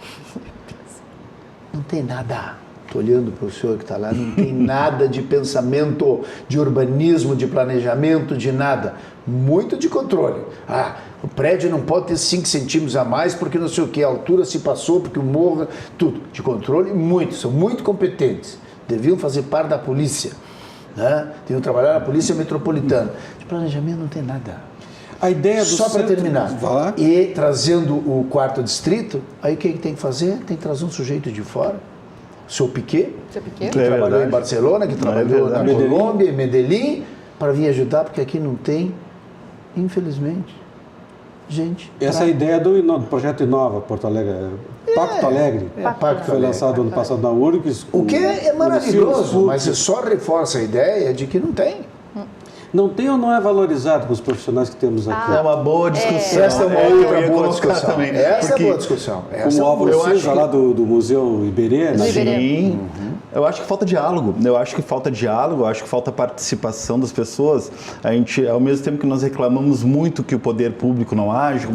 Não tem nada. Estou olhando para o senhor que está lá, não tem nada de pensamento, de urbanismo, de planejamento, de nada. Muito de controle. O prédio não pode ter 5 centímetros a mais porque não sei o que, a altura se passou, porque o morro, tudo. De controle, são muito competentes. Deviam fazer parte da polícia, né? Deviam trabalhar na polícia metropolitana. De planejamento não tem nada. A ideia do Só para terminar, e trazendo o 4º distrito, aí o que tem que fazer? Tem que trazer um sujeito de fora. Seu Piquet, que trabalhou em Barcelona, que trabalhou na Colômbia, em Medellín, para vir ajudar, porque aqui não tem, infelizmente, gente. Essa é a ideia do projeto Inova Porto Alegre, Pacto Alegre, foi lançado ano passado na URGS. O que é maravilhoso, mas só reforça a ideia de que não tem. Não tem ou não é valorizado com os profissionais que temos aqui? É uma boa discussão. Essa é uma outra boa discussão. Também, essa é boa discussão. Como o Álvaro Silva, lá do Museu Iberê. Sim. Eu acho que falta diálogo. Eu acho que falta participação das pessoas. A gente, ao mesmo tempo que nós reclamamos muito que o poder público não age,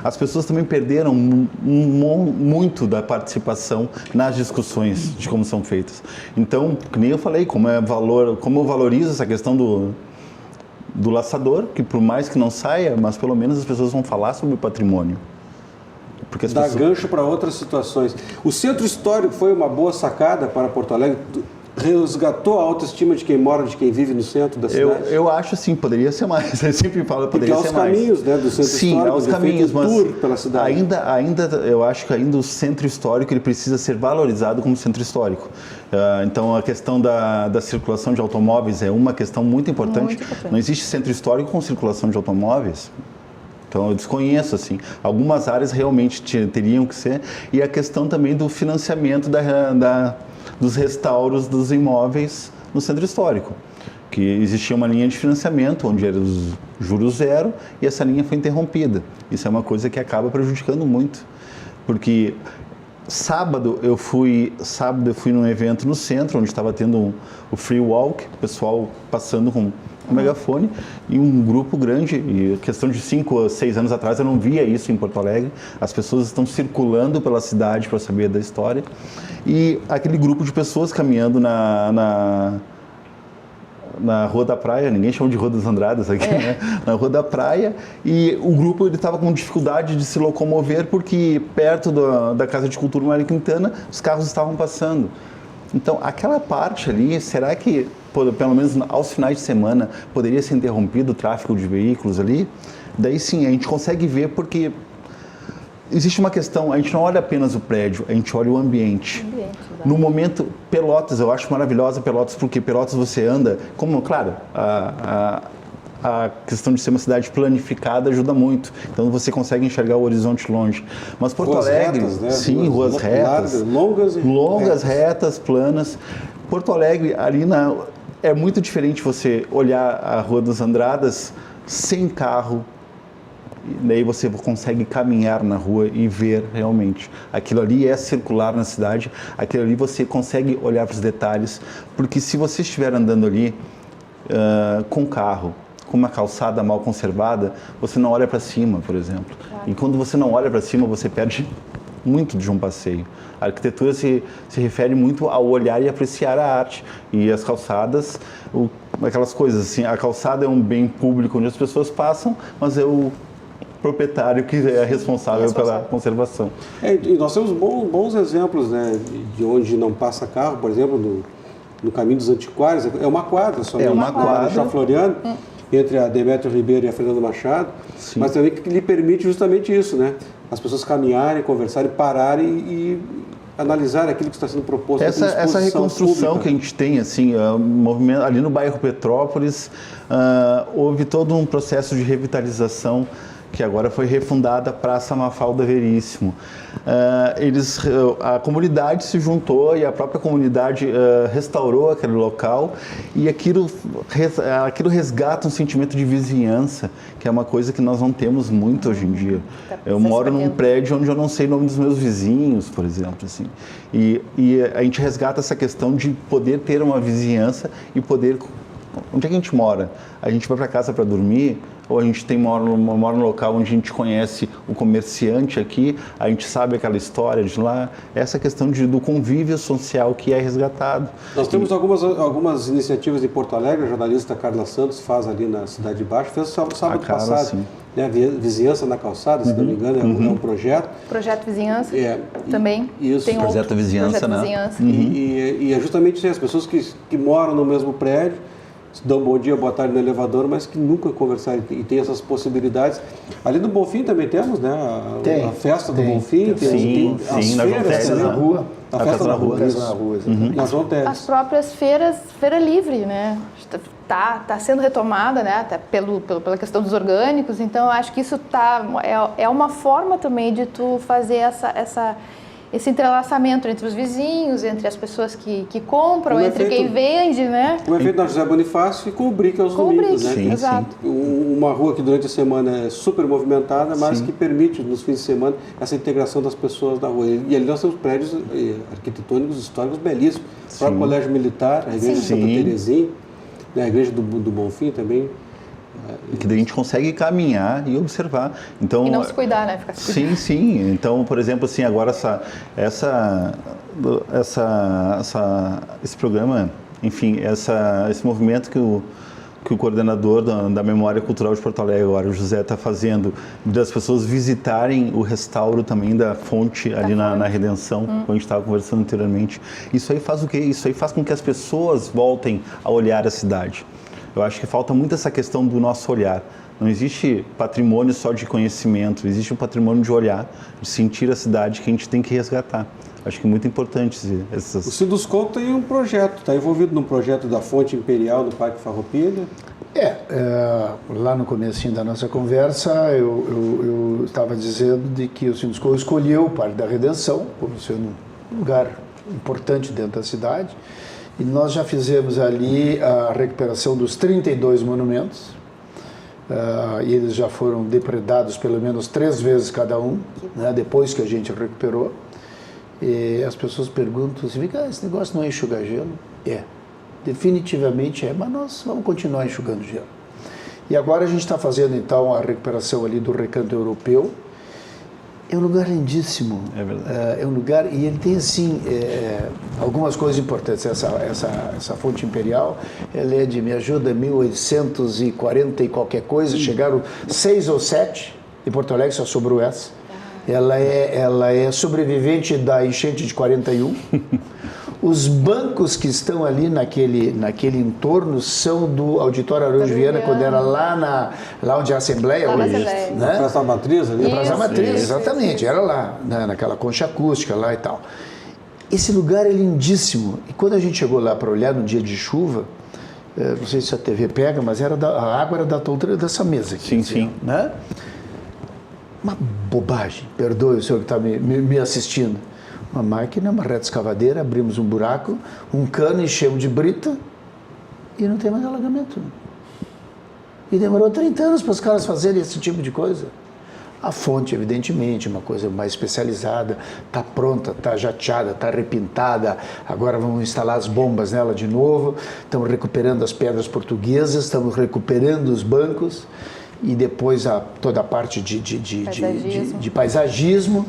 as pessoas também perderam muito da participação nas discussões de como são feitas. Então, que nem eu falei, como eu valorizo essa questão do laçador, que por mais que não saia, mas pelo menos as pessoas vão falar sobre o patrimônio. Porque dá gancho para outras situações. O centro histórico foi uma boa sacada para Porto Alegre? Resgatou a autoestima de quem mora, de quem vive no centro da cidade? Eu acho sim, poderia ser mais. Eu sempre falo, poderia ser mais. Caminhos, né, do centro histórico. Sim, aos caminhos, mas tour pela cidade. Eu acho que ainda o centro histórico ele precisa ser valorizado como centro histórico. Então a questão da circulação de automóveis é uma questão muito importante. Não existe centro histórico com circulação de automóveis. Então eu desconheço, assim, algumas áreas realmente teriam que ser, e a questão também do financiamento dos restauros dos imóveis no centro histórico, que existia uma linha de financiamento onde era os juros zero e essa linha foi interrompida. Isso é uma coisa que acaba prejudicando muito, porque sábado eu fui num evento no centro, onde estava tendo o Free Walk, o pessoal passando com um megafone e um grupo grande, e questão de 5 ou 6 anos atrás eu não via isso em Porto Alegre, as pessoas estão circulando pela cidade para saber da história, e aquele grupo de pessoas caminhando na Rua da Praia, ninguém chama de Rua das Andradas aqui, né? Na Rua da Praia, e o grupo estava com dificuldade de se locomover porque perto da Casa de Cultura Mário Quintana os carros estavam passando. Então, aquela parte ali, será que, pelo menos aos finais de semana, poderia ser interrompido o tráfego de veículos ali? Daí sim, a gente consegue ver porque existe uma questão, a gente não olha apenas o prédio, a gente olha o ambiente. No momento, Pelotas, eu acho maravilhosa Pelotas, porque Pelotas você anda, como, claro, a questão de ser uma cidade planificada ajuda muito. Então você consegue enxergar o horizonte longe. Mas Porto Alegre, retas, né? sim, ruas retas, longas, retas, planas. Porto Alegre, ali é muito diferente você olhar a Rua das Andradas sem carro. E daí você consegue caminhar na rua e ver realmente. Aquilo ali é circular na cidade, aquilo ali você consegue olhar para os detalhes, porque se você estiver andando ali com carro, com uma calçada mal conservada, você não olha para cima, por exemplo. E quando você não olha para cima, você perde muito de um passeio. A arquitetura se refere muito ao olhar e apreciar a arte. E as calçadas, aquelas coisas assim, a calçada é um bem público onde as pessoas passam, mas é o proprietário que é responsável pela conservação. E nós temos bons exemplos, né, de onde não passa carro, por exemplo, no Caminho dos Antiquários, é uma quadra só. É uma quadra. No Floriano, entre a Demétrio Ribeiro e a Fernando Machado, sim, mas também que lhe permite justamente isso, né? As pessoas caminharem, conversarem, pararem e analisar aquilo que está sendo proposto. Essa reconstrução pública que a gente tem, assim, movimento, ali no bairro Petrópolis, houve todo um processo de revitalização que agora foi refundada a Praça Mafalda Veríssimo. A comunidade se juntou e a própria comunidade restaurou aquele local e aquilo resgata um sentimento de vizinhança, que é uma coisa que nós não temos muito hoje em dia. Eu moro num prédio onde eu não sei o nome dos meus vizinhos, por exemplo, assim. E a gente resgata essa questão de poder ter uma vizinhança e poder... Onde é que a gente mora? A gente vai para casa para dormir, ou a gente mora num local onde a gente conhece o comerciante aqui, a gente sabe aquela história de lá, essa questão do convívio social que é resgatado. Nós temos algumas iniciativas em Porto Alegre, a jornalista Carla Santos faz ali na Cidade Baixa, fez sábado passado, né, Vizinhança na Calçada, se não me engano, é um projeto. Projeto Vizinhança, também. Isso, tem Projeto Vizinhança, né? Vizinhança. E é justamente isso, as pessoas que moram no mesmo prédio, dão bom dia, boa tarde no elevador, mas que nunca conversaram e tem essas possibilidades. Ali no Bonfim também temos, né? A festa do Bonfim, tem as feiras na rua. A festa na rua, exatamente. As próprias feiras, feira livre, né? Tá sendo retomada, né? Até pela questão dos orgânicos, então eu acho que isso é uma forma também de tu fazer esse entrelaçamento entre os vizinhos, entre as pessoas que compram, entre quem vende, né? O evento da José Bonifácio e com o BRIC aos domingos, né? Sim, exato. Uma rua que durante a semana é super movimentada, mas que permite nos fins de semana essa integração das pessoas na rua. E ali nós temos prédios arquitetônicos históricos belíssimos. O próprio Colégio Militar, a Igreja de Santa Terezinha, né? A Igreja do Bonfim também. Que daí a gente consegue caminhar e observar. Então, e não se cuidar, né? Ficar se cuidando. Sim. Então, por exemplo, assim, agora esse programa, enfim, esse movimento que o coordenador da Memória Cultural de Porto Alegre, agora, o José, está fazendo, das pessoas visitarem o restauro também da fonte ali na Redenção, como a gente estava conversando anteriormente. Isso aí faz o quê? Isso aí faz com que as pessoas voltem a olhar a cidade. Eu acho que falta muito essa questão do nosso olhar. Não existe patrimônio só de conhecimento, existe um patrimônio de olhar, de sentir a cidade que a gente tem que resgatar. Acho que é muito importante essas... O Sinduscon tem um projeto, está envolvido num projeto da Fonte Imperial do Parque Farroupilha. Lá no comecinho da nossa conversa, eu estava dizendo de que o Sinduscon escolheu o Parque da Redenção como sendo um lugar importante dentro da cidade. E nós já fizemos ali a recuperação dos 32 monumentos, e eles já foram depredados pelo menos 3 vezes cada um, né, depois que a gente recuperou. E as pessoas perguntam assim, esse negócio não é enxugar gelo? Definitivamente mas nós vamos continuar enxugando gelo. E agora a gente está fazendo então a recuperação ali do Recanto Europeu. É um lugar lindíssimo. É verdade. É um lugar, e ele tem assim algumas coisas importantes. Essa fonte imperial, ela é de, me ajuda, 1840 e qualquer coisa. Chegaram 6 ou 7, em Porto Alegre só sobrou essa. Ela é sobrevivente da enchente de 41. Os bancos que estão ali naquele entorno são do Auditório Araújo Viana, quando era lá onde é a Assembleia hoje. Né? Na Praça da Matriz ali? Na Praça da Matriz, exatamente. Era lá, naquela concha acústica lá e tal. Esse lugar é lindíssimo. E quando a gente chegou lá para olhar no dia de chuva, não sei se a TV pega, mas a água era da altura dessa mesa aqui. Sim. Né? Uma bobagem, perdoe o senhor que está me assistindo. Uma máquina, uma reta escavadeira, abrimos um buraco, um cano, enchemos de brita e não tem mais alagamento. E demorou 30 anos para os caras fazerem esse tipo de coisa. A fonte, evidentemente, uma coisa mais especializada, está pronta, está jateada, está repintada, agora vamos instalar as bombas nela de novo, estamos recuperando as pedras portuguesas, estamos recuperando os bancos e depois toda a parte de paisagismo.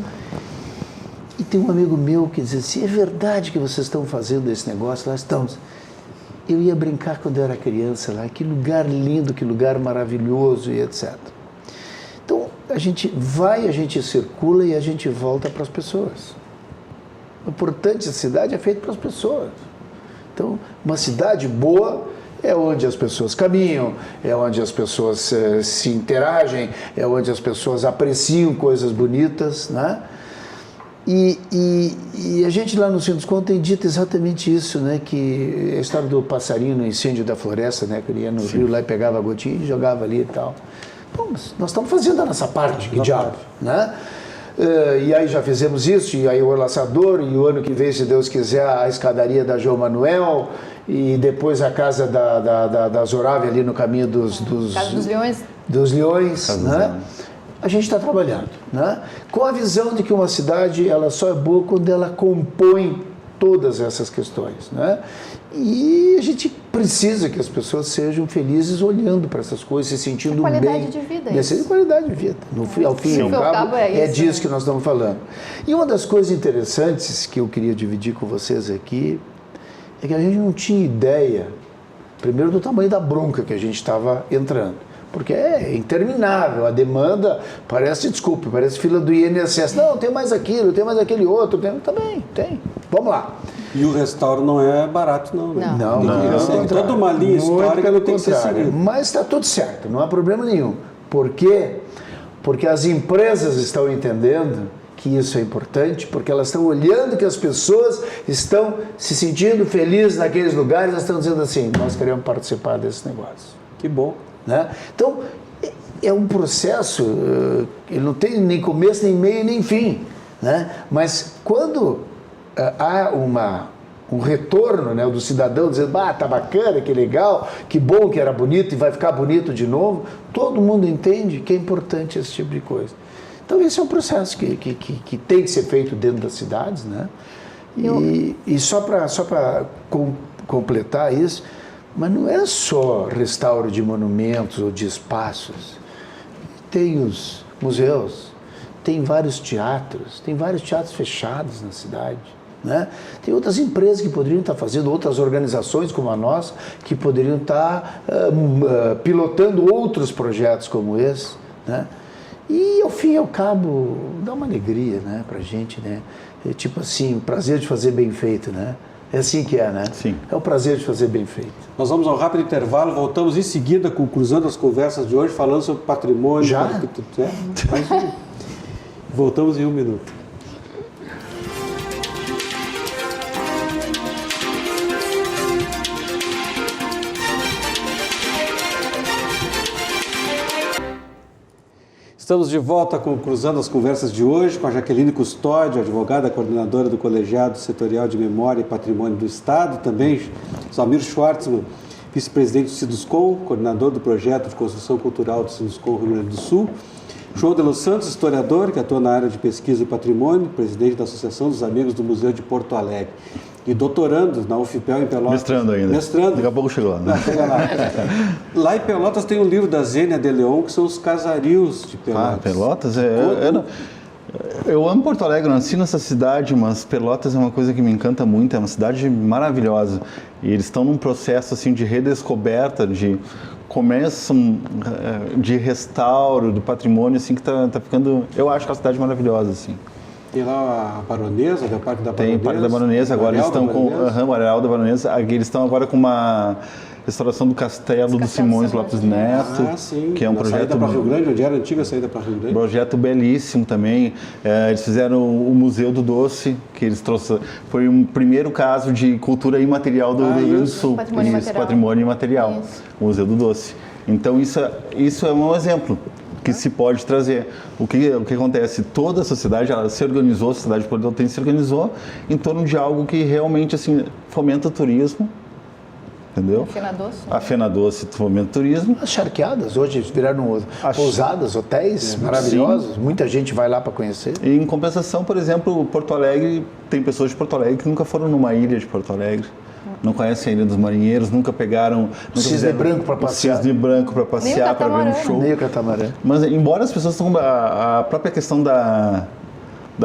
E tem um amigo meu que diz assim, é verdade que vocês estão fazendo esse negócio? Lá estamos. Eu ia brincar quando eu era criança lá, que lugar lindo, que lugar maravilhoso e etc. Então, a gente vai, a gente circula e a gente volta para as pessoas. O importante da cidade é feito para as pessoas. Então, uma cidade boa é onde as pessoas caminham, é onde as pessoas se interagem, é onde as pessoas apreciam coisas bonitas, né? E a gente lá no Centro Desconto tem dito exatamente isso, né? Que a história do passarinho no incêndio da floresta, né? Que ele ia no rio lá e pegava a gotinha e jogava ali e tal. Bom, nós estamos fazendo a nossa parte, que diabo, né? E aí já fizemos isso, e aí o laçador, e o ano que vem, se Deus quiser, a escadaria da João Manuel, e depois a casa da Zorávia ali no caminho Casa dos Leões. Dos Leões, né? A gente está trabalhando, né? Com a visão de que uma cidade ela só é boa quando ela compõe todas essas questões, né? E a gente precisa que as pessoas sejam felizes olhando para essas coisas, se sentindo bem. Qualidade de vida. Isso. Qualidade de vida. Ao fim e ao cabo, é disso que nós estamos falando. E uma das coisas interessantes que eu queria dividir com vocês aqui é que a gente não tinha ideia, primeiro, do tamanho da bronca que a gente estava entrando. Porque é interminável, a demanda parece fila do INSS. Não, tem mais aquilo, tem mais aquele outro. Também, tem. Vamos lá. E o restauro não é barato, não, né? Não. Toda uma linha histórica não tem que ser seguida. Mas está tudo certo, não há problema nenhum. Por quê? Porque as empresas estão entendendo que isso é importante, porque elas estão olhando que as pessoas estão se sentindo felizes naqueles lugares, elas estão dizendo assim, nós queremos participar desse negócio. Que bom. Né? Então, é um processo, ele não tem nem começo, nem meio, nem fim. Né? Mas quando há um retorno, né, do cidadão dizendo, tá bacana, que legal, que bom que era bonito e vai ficar bonito de novo, todo mundo entende que é importante esse tipo de coisa. Então, esse é um processo que tem que ser feito dentro das cidades. Né? E só para completar isso, mas não é só restauro de monumentos ou de espaços. Tem os museus, tem vários teatros fechados na cidade. Né? Tem outras empresas que poderiam estar fazendo, outras organizações como a nossa, que poderiam estar pilotando outros projetos como esse. Né? E, ao fim e ao cabo, dá uma alegria, né, para a gente. Né? É tipo assim, o prazer de fazer bem feito, né? É assim que é, né? Sim. É o prazer de fazer bem feito. Nós vamos a um rápido intervalo, voltamos em seguida, cruzando as conversas de hoje, falando sobre patrimônio. Já? Voltamos em um minuto. Estamos de volta com Cruzando as Conversas de hoje, com a Jaqueline Custódio, advogada coordenadora do Colegiado Setorial de Memória e Patrimônio do Estado, também Samir Schwartzman, vice-presidente do Ciduscom, coordenador do projeto de construção cultural do Ciduscom Rio Grande do Sul, João de los Santos, historiador, que atua na área de pesquisa e patrimônio, presidente da Associação dos Amigos do Museu de Porto Alegre. E doutorando na UFPEL em Pelotas. Mestrando ainda. Daqui a pouco chegou lá. Né? Chega lá. Lá em Pelotas tem um livro da Zênia de Leon, que são os casarios de Pelotas. Pelotas? Eu amo Porto Alegre, nasci nessa cidade, mas Pelotas é uma coisa que me encanta muito, é uma cidade maravilhosa. E eles estão num processo assim, de redescoberta, começam de restauro do patrimônio, assim, que tá ficando, eu acho que é uma cidade maravilhosa, assim. Tem lá a Baronesa, o Parque da Baronesa. Tem o Parque da Baronesa, agora eles estão com o Areal da Baronesa, eles estão agora com uma restauração do Castelo do Simões Lopes Neto, que é um projeto... Saída para Rio Grande, onde era a antiga saída para Rio Grande. Projeto belíssimo também. Eles fizeram o Museu do Doce, que eles trouxeram... Foi um primeiro caso de cultura imaterial do Rio Grande do Sul. Patrimônio imaterial. O Museu do Doce. Então, isso é um exemplo que se pode trazer. O que acontece? Toda a sociedade, ela se organizou, a sociedade de Porto se organizou em torno de algo que realmente assim, fomenta o turismo entendeu? Fena Doce. A Fena Doce, Fomento Turismo. As charqueadas hoje viraram pousadas, hotéis maravilhosos. Sim. Muita gente vai lá para conhecer. E em compensação, por exemplo, Porto Alegre, tem pessoas de Porto Alegre que nunca foram numa ilha de Porto Alegre. Não conhecem a Ilha dos Marinheiros, nunca pegaram... Cisne branco para passear. Cisne branco para passear, para ver um show. Meio catamarã. Mas, embora as pessoas estão... A própria questão da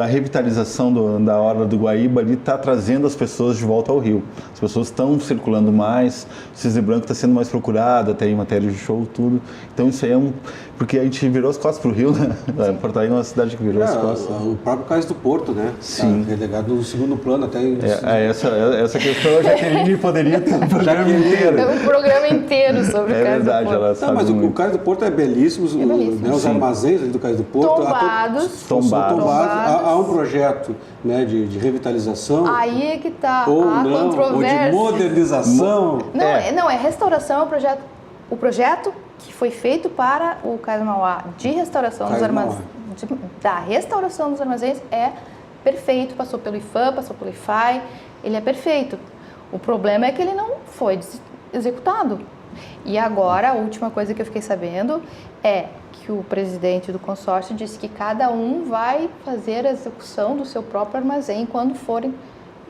revitalização da Orla do Guaíba ali está trazendo as pessoas de volta ao Rio. As pessoas estão circulando mais, o Cisne Branco está sendo mais procurado, até em matéria de show, tudo. Então isso aí é porque a gente virou as costas para o Rio, né? Porto Alegre é uma cidade que virou as costas. O próprio Cais do Porto, né? Sim. Tá relegado no segundo plano até... Essa questão a Jaqueline poderia ter um programa inteiro. Tem um programa inteiro sobre o Cais do verdade, Porto. ela sabe mas muito. o Cais do Porto é belíssimo, belíssimo. Né, os armazéns ali do Cais do Porto... Tombados. Há um projeto, né, de revitalização... Aí é que está ou a não, controvérsia. ou de modernização... Não, é restauração, o projeto que foi feito para o Cais do Mauá de restauração dos armazéns, da restauração dos armazéns é perfeito, passou pelo IFAM, passou pelo IFAI, ele é perfeito. O problema é que ele não foi executado. E agora, a última coisa que eu fiquei sabendo é que o presidente do consórcio disse que cada um vai fazer a execução do seu próprio armazém quando forem.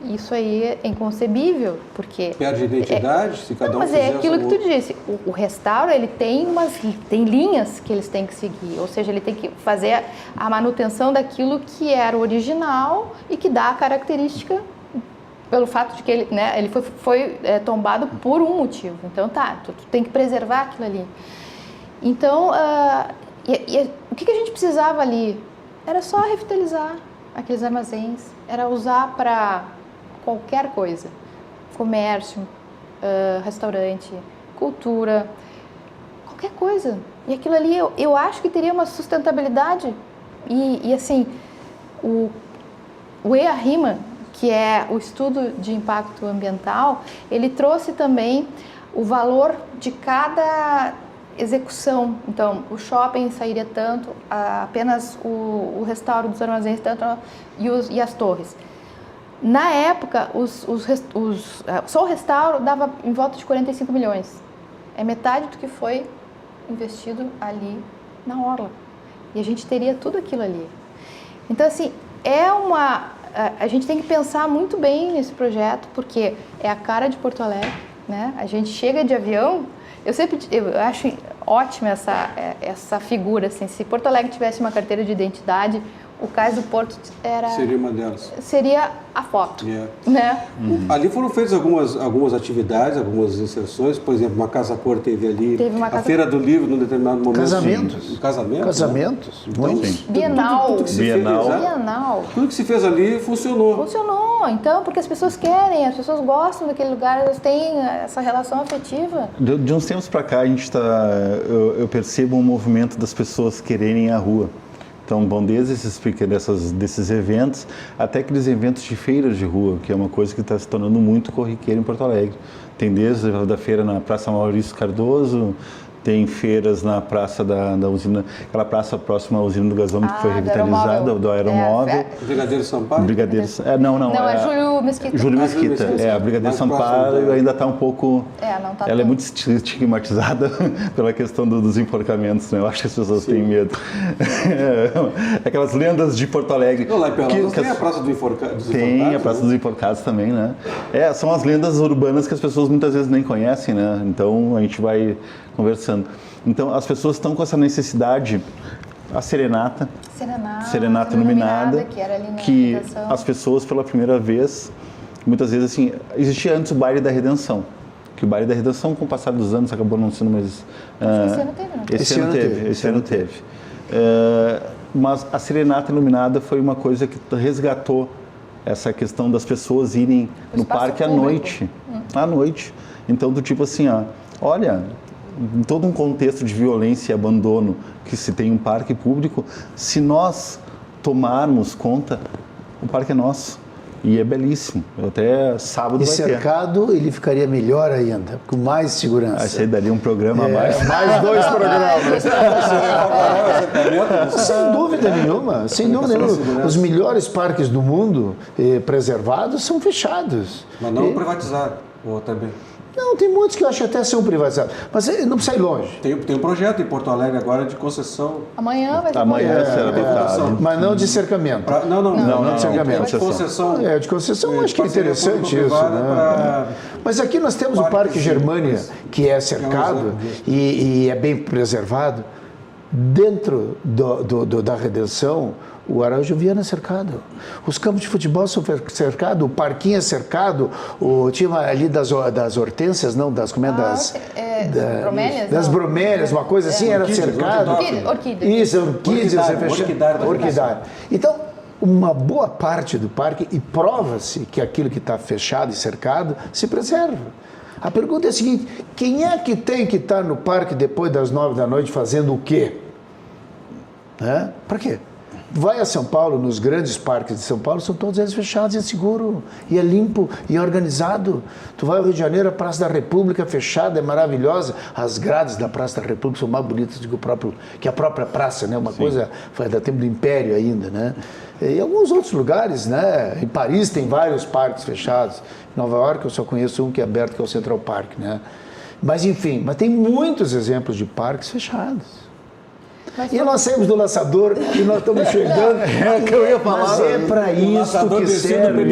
Isso aí é inconcebível, porque... Perde identidade, se cada um mas fizer... é aquilo que tu disse, o restauro, ele tem linhas que eles têm que seguir, ou seja, ele tem que fazer a manutenção daquilo que era original e que dá a característica pelo fato de que ele, né, ele foi tombado por um motivo. Então tu tem que preservar aquilo ali. Então, o que a gente precisava ali? Era só revitalizar aqueles armazéns, era usar para qualquer coisa, comércio, restaurante, cultura, qualquer coisa. E aquilo ali eu acho que teria uma sustentabilidade e assim, o EARIMA, que é o estudo de impacto ambiental, ele trouxe também o valor de cada execução. Então, o shopping sairia tanto, apenas o restauro dos armazéns tanto e as torres. Na época, só o restauro dava em volta de 45 milhões. É metade do que foi investido ali na Orla. E a gente teria tudo aquilo ali. Então, assim, a gente tem que pensar muito bem nesse projeto, porque é a cara de Porto Alegre, né? A gente chega de avião, eu acho ótima essa figura, assim, se Porto Alegre tivesse uma carteira de identidade, o Cais do Porto seria uma delas. Seria a foto, né? Ali foram feitas algumas atividades, algumas inserções, por exemplo, uma Casa-Cor teve ali, a Feira do Livro, num determinado momento. Casamentos. Então, Bienal. Tudo que se fez, Bienal. Tudo que se fez ali funcionou. Funcionou, então, porque as pessoas querem, as pessoas gostam daquele lugar, elas têm essa relação afetiva. De uns tempos para cá, eu percebo um movimento das pessoas quererem ir à rua. Então, bom, desde desses eventos, até aqueles eventos de feiras de rua, que é uma coisa que está se tornando muito corriqueira em Porto Alegre. Tem desde a feira na Praça Maurício Cardoso, tem feiras na praça da usina, aquela praça próxima à usina do gasômetro que foi revitalizada, do Aeromóvel. Brigadeiro Sampaio? Não, é Júlio Mesquita. Júlio Mesquita, a Brigadeiro Sampaio ainda está um pouco... ela é muito estigmatizada pela questão dos enforcamentos, né? Eu acho que as pessoas têm medo. Aquelas lendas de Porto Alegre. Não, lá em Pelotas tem a Praça dos Enforcados. Tem a Praça dos Enforcados também, né? São as lendas urbanas que as pessoas muitas vezes nem conhecem, né? Então a gente vai conversando. Então as pessoas estão com essa necessidade, a Serenata Iluminada, que era ali na que Redenção. as pessoas pela primeira vez, muitas vezes assim, existia antes o Baile da Redenção, que o Baile da Redenção com o passar dos anos acabou não sendo mais... Esse ano teve, né? Esse ano teve. Mas a Serenata Iluminada foi uma coisa que resgatou essa questão das pessoas irem no parque à noite. Então, do tipo assim, olha, em todo um contexto de violência e abandono que se tem um parque público, se nós tomarmos conta, o parque é nosso. E é belíssimo. Até sábado vai ter. E cercado, ele ficaria melhor ainda, com mais segurança. Isso aí daria um programa a mais. Mais 2 programas. Sem dúvida nenhuma. Os melhores parques do mundo preservados são fechados. Mas não privatizados, também. Não, tem muitos que eu acho que até são privatizados, mas não precisa ir longe. Tem um projeto em Porto Alegre agora de concessão. Amanhã vai ter Amanhã será votado. Mas não de cercamento. Não, de cercamento. De concessão. De concessão, acho que é interessante isso. Né? Mas aqui nós temos o Parque Germânia, que é cercado e é bem preservado. Dentro da Redenção, o Araújo Viana é cercado. Os campos de futebol são cercados, o parquinho é cercado, tinha ali das hortênsias, não, das bromélias? Das bromélias, uma coisa assim, era cercado. Orquídeas. Isso, orquídeas. Orquidária. Então, uma boa parte do parque, e prova-se que aquilo que está fechado e cercado se preserva. A pergunta é a seguinte: quem é que tem que estar no parque depois das 9 da noite fazendo o quê? Para quê? Vai a São Paulo, nos grandes parques de São Paulo, são todos eles fechados e é seguro, e é limpo, e é organizado. Tu vai ao Rio de Janeiro, a Praça da República fechada, é maravilhosa. As grades da Praça da República são mais bonitas do que a própria praça, né? Uma coisa foi da tempo do Império ainda, né? E alguns outros lugares, né? Em Paris tem vários parques fechados. Em Nova York eu só conheço um que é aberto, que é o Central Park, né? Mas enfim, mas tem muitos exemplos de parques fechados. E nós saímos do laçador e nós estamos chegando. É o que eu ia falar. Mas é para isso que serve.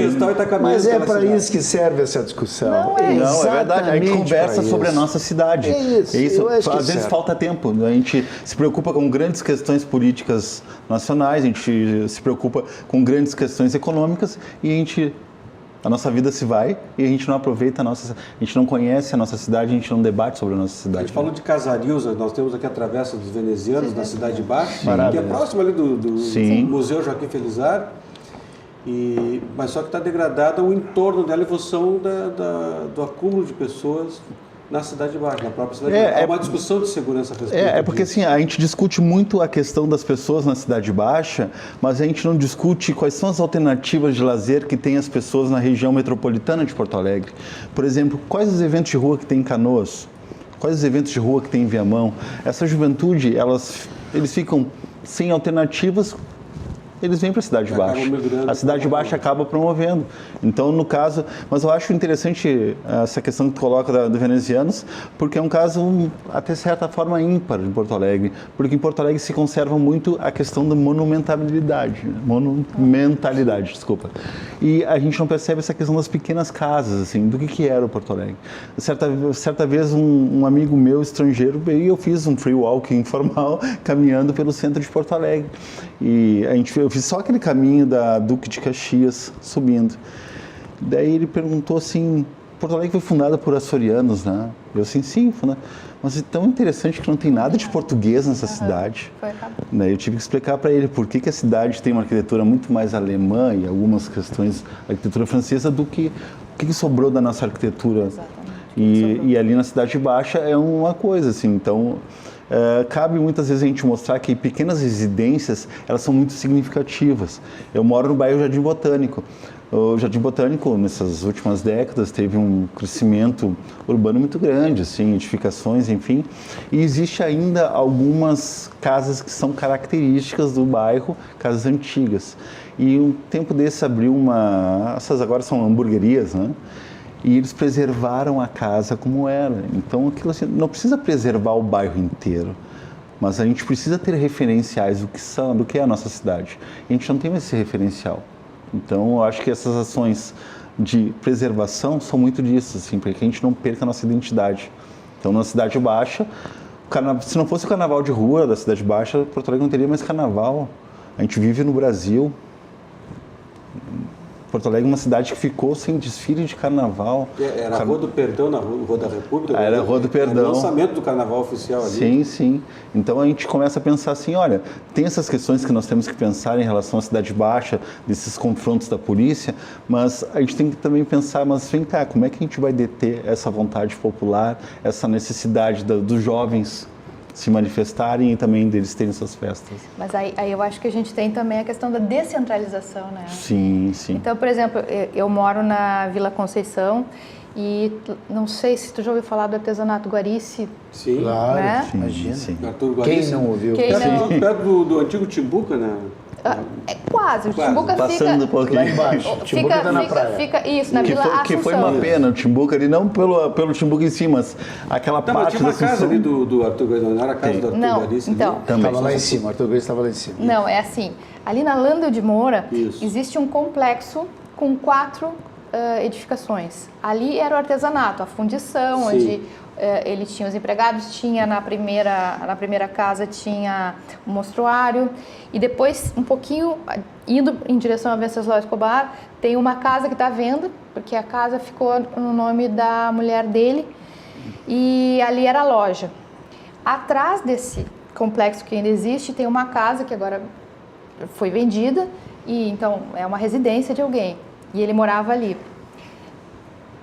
Mas é para isso que serve essa discussão. Não, é verdade. A gente conversa sobre a nossa cidade. É isso. Às vezes falta tempo. A gente se preocupa com grandes questões políticas nacionais, a gente se preocupa com grandes questões econômicas e a nossa vida se vai e a gente não aproveita a gente não conhece a nossa cidade, a gente não debate sobre a nossa cidade. A gente falou de Casarios, nós temos aqui a Travessa dos Venezianos, na Cidade Baixa, que é próximo ali do Museu Joaquim Felizardo, mas só que está degradada o entorno dela em função do acúmulo de pessoas na Cidade Baixa, na própria Cidade Baixa. Há uma discussão de segurança a respeito porque assim, a gente discute muito a questão das pessoas na Cidade Baixa, mas a gente não discute quais são as alternativas de lazer que tem as pessoas na região metropolitana de Porto Alegre. Por exemplo, quais os eventos de rua que tem em Canoas? Quais os eventos de rua que tem em Viamão? Essa juventude, eles ficam sem alternativas, eles vêm para a Cidade Baixa. A Cidade Baixa acaba promovendo. Então, no caso... Mas eu acho interessante essa questão que tu coloca do Venezianos, porque é um caso, até certa forma, ímpar em Porto Alegre. Porque em Porto Alegre se conserva muito a questão da monumentalidade. Desculpa. E a gente não percebe essa questão das pequenas casas, assim, do que era o Porto Alegre. Certa vez, um amigo meu, estrangeiro, veio e eu fiz um free walk informal, caminhando pelo centro de Porto Alegre. E eu fiz só aquele caminho da Duque de Caxias, subindo. Daí ele perguntou assim, Porto Alegre foi fundada por açorianos, né? Eu assim, sim, mas é tão interessante que não tem nada de português nessa cidade. Daí eu tive que explicar para ele por que a cidade tem uma arquitetura muito mais alemã e algumas questões da arquitetura francesa do que o que sobrou da nossa arquitetura. E ali na Cidade Baixa é uma coisa, assim, então... cabe muitas vezes a gente mostrar que pequenas residências, elas são muito significativas. Eu moro no bairro Jardim Botânico. O Jardim Botânico, nessas últimas décadas, teve um crescimento urbano muito grande, assim, edificações, enfim. E existe ainda algumas casas que são características do bairro, casas antigas. E um tempo desse abriu essas agora são hamburguerias, né? E eles preservaram a casa como era. Então, aquilo assim, não precisa preservar o bairro inteiro, mas a gente precisa ter referenciais do que é a nossa cidade. E a gente não tem esse referencial. Então, eu acho que essas ações de preservação são muito disso, assim, para que a gente não perca a nossa identidade. Então, na Cidade Baixa, se não fosse o carnaval de rua da Cidade Baixa, Porto Alegre não teria mais carnaval. A gente vive no Brasil. Porto Alegre é uma cidade que ficou sem desfile de carnaval. Era a Rua do Perdão, na Rua da República? Era a Rua do Perdão. Era o lançamento do carnaval oficial ali. Sim, sim. Então a gente começa a pensar assim, olha, tem essas questões que nós temos que pensar em relação à Cidade Baixa, desses confrontos da polícia, mas a gente tem que também pensar, mas vem cá, como é que a gente vai deter essa vontade popular, essa necessidade dos jovens se manifestarem e também deles terem suas festas. Mas aí eu acho que a gente tem também a questão da descentralização, né? Sim, sim. Então, por exemplo, eu moro na Vila Conceição e não sei se tu já ouviu falar do artesanato Guarici. Sim, claro, né? imagina. Sim. Quem não ouviu? Perto do antigo Timbuca, né? É quase, o Quase, Timbuca passando um pouquinho. Lá embaixo. Timbuca tá na praia. fica isso, na Vila Assunção. Que foi uma pena o Timbuca ali, não pelo Timbuca em si, mas aquela Não, mas parte tinha uma da casa Assunção. ali do Arthur Guedes, não era a casa do Arthur Não, Guedes? então. Estava lá em cima, Arthur Guedes estava lá em cima. Não, é assim, ali na Landa de Moura, Isso. existe um complexo com 4 edificações. Ali era o artesanato, a fundição, Sim. onde ele tinha os empregados, tinha na primeira casa tinha o mostruário, e depois, um pouquinho, indo em direção a Venceslau Escobar, tem uma casa que está à venda, porque a casa ficou no nome da mulher dele, e ali era a loja. Atrás desse complexo que ainda existe, tem uma casa que agora foi vendida, e então é uma residência de alguém, e ele morava ali.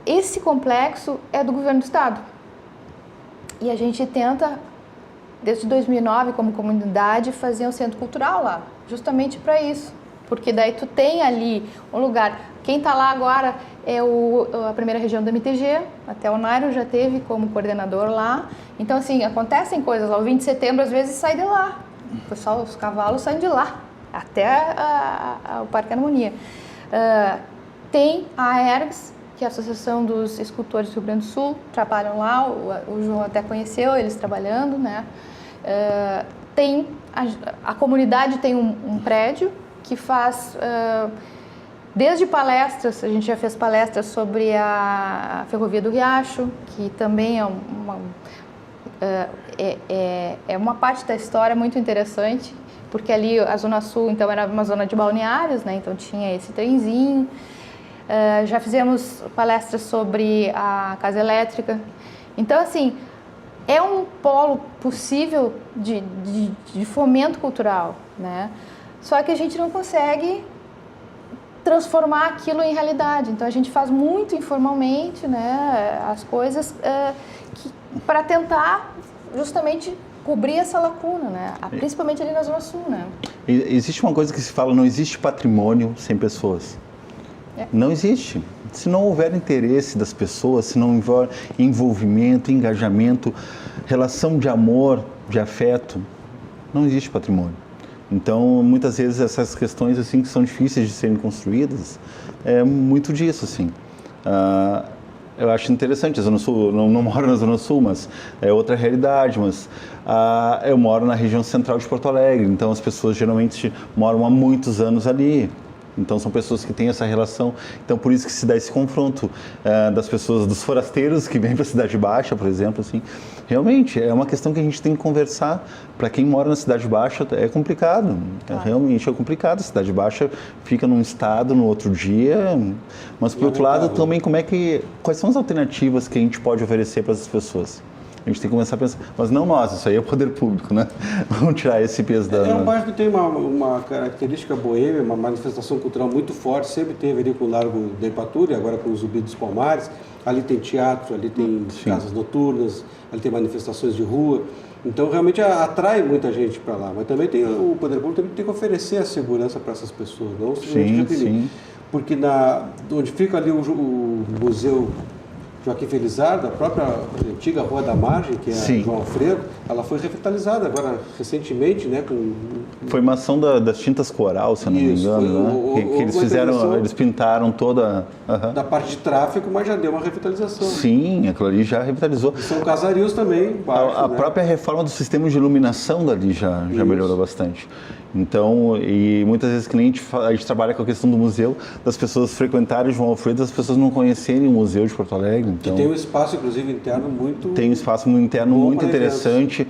Esse complexo é do governo do estado. E a gente tenta, desde 2009, como comunidade, fazer um centro cultural lá, justamente para isso. Porque daí tu tem ali um lugar. Quem está lá agora é a primeira região do MTG, até o Nairo já teve como coordenador lá. Então, assim, acontecem coisas lá. O 20 de setembro, às vezes, sai de lá. O pessoal, os cavalos saem de lá, até o Parque Harmonia. Tem a ERGS, que é a Associação dos Escultores do Rio Grande do Sul, trabalham lá, o João até conheceu eles trabalhando, né? Tem a comunidade tem um prédio que faz, desde palestras, a gente já fez palestras sobre a Ferrovia do Riacho, que também é uma parte da história muito interessante, porque ali a Zona Sul, então, era uma zona de balneários, né? Então tinha esse trenzinho. Já fizemos palestras sobre a casa elétrica. Então, assim, é um polo possível de fomento cultural, né? Só que a gente não consegue transformar aquilo em realidade. Então, a gente faz muito informalmente, né, as coisas para tentar justamente cobrir essa lacuna, né? Principalmente ali na Zona Sul, né? Existe uma coisa que se fala, não existe patrimônio sem pessoas. Não existe. Se não houver interesse das pessoas, se não houver envolvimento, engajamento, relação de amor, de afeto, não existe patrimônio. Então, muitas vezes essas questões assim que são difíceis de serem construídas, é muito disso, assim. Eu acho interessante, a Zona Sul, não moro na Zona Sul, mas é outra realidade, mas eu moro na região central de Porto Alegre, então as pessoas geralmente moram há muitos anos ali. Então, são pessoas que têm essa relação. Então, por isso que se dá esse confronto das pessoas, dos forasteiros que vêm para a Cidade Baixa, por exemplo. Assim. Realmente, é uma questão que a gente tem que conversar. Para quem mora na Cidade Baixa, é complicado. Realmente é complicado. A Cidade Baixa fica num estado, no outro dia. Mas, por outro lado, também, quais são as alternativas que a gente pode oferecer para essas pessoas? A gente tem que começar a pensar, mas não nós, isso aí é o poder público, né? Vamos tirar esse peso da... É um bairro que tem uma característica boêmia, uma manifestação cultural muito forte, sempre teve ali com o Largo da Ipatura, agora com o Zumbi dos Palmares, ali tem teatro, ali tem casas noturnas, ali tem manifestações de rua, então realmente atrai muita gente para lá, mas também o poder público também tem que oferecer a segurança para essas pessoas, não simplesmente reprimir. Porque onde fica ali o museu Joaquim Felizardo, a própria antiga Rua da Margem, que é a João Alfredo, ela foi revitalizada agora recentemente, né? Foi uma ação das tintas Coral, se eu não me engano, né? Que eles fizeram, eles pintaram toda... Da parte de tráfego, mas já deu uma revitalização. Sim, aquilo ali já revitalizou. E são casarios também, baixo, a própria reforma do sistema de iluminação dali já melhorou bastante. Então, e muitas vezes que nem a gente trabalha com a questão do museu, das pessoas frequentarem João Alfredo, das pessoas não conhecerem o Museu de Porto Alegre. Então, que tem um espaço, inclusive, interno muito... Tem um espaço interno muito interessante.